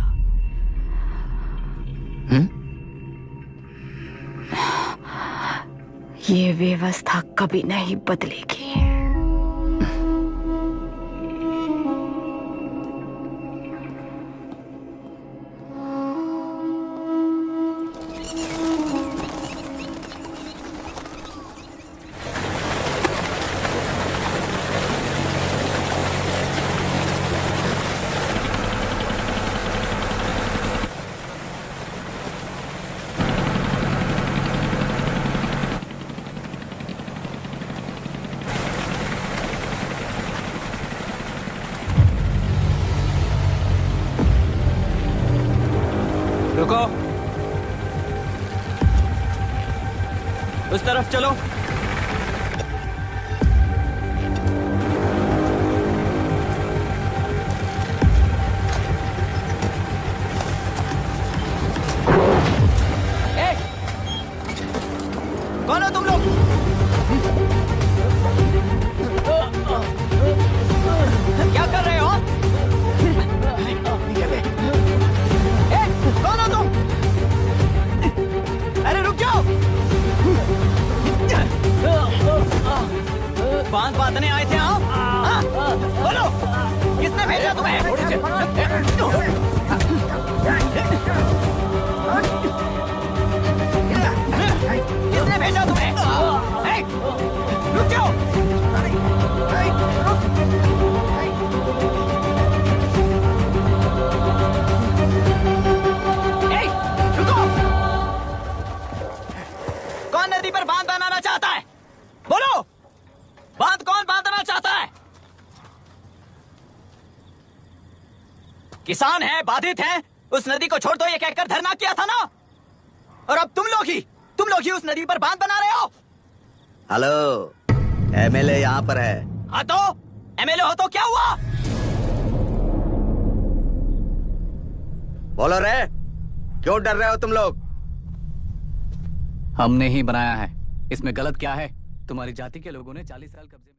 J: ये व्यवस्था कभी नहीं बदलेगी।
O: रुको, उस तरफ चलो। कौन हो तुम लोग? क्या कर रहे हो? कौन हो तुम? अरे रुक जाओ! बांधने आए थे आप? हाँ? बोलो, किसने भेजा तुम्हें? किसने भेजा तुम्हें? रुक जाओ! कौन नदी पर बांध बनाना चाहता है? बोलो, बांध कौन बांधना चाहता है? किसान है, बाधित है, उस नदी को छोड़ दो ये कहकर धरना किया था ना। और अब तुम लोग ही उस नदी पर बांध बना रहे हो।
L: हेलो, एमएलए यहाँ पर है।
O: हाँ तो एमएलए हो तो क्या हुआ?
L: बोलो रे, क्यों डर रहे हो तुम लोग?
O: हमने ही बनाया है, इसमें गलत क्या है? तुम्हारी जाति के लोगों ने 40 साल कब्जे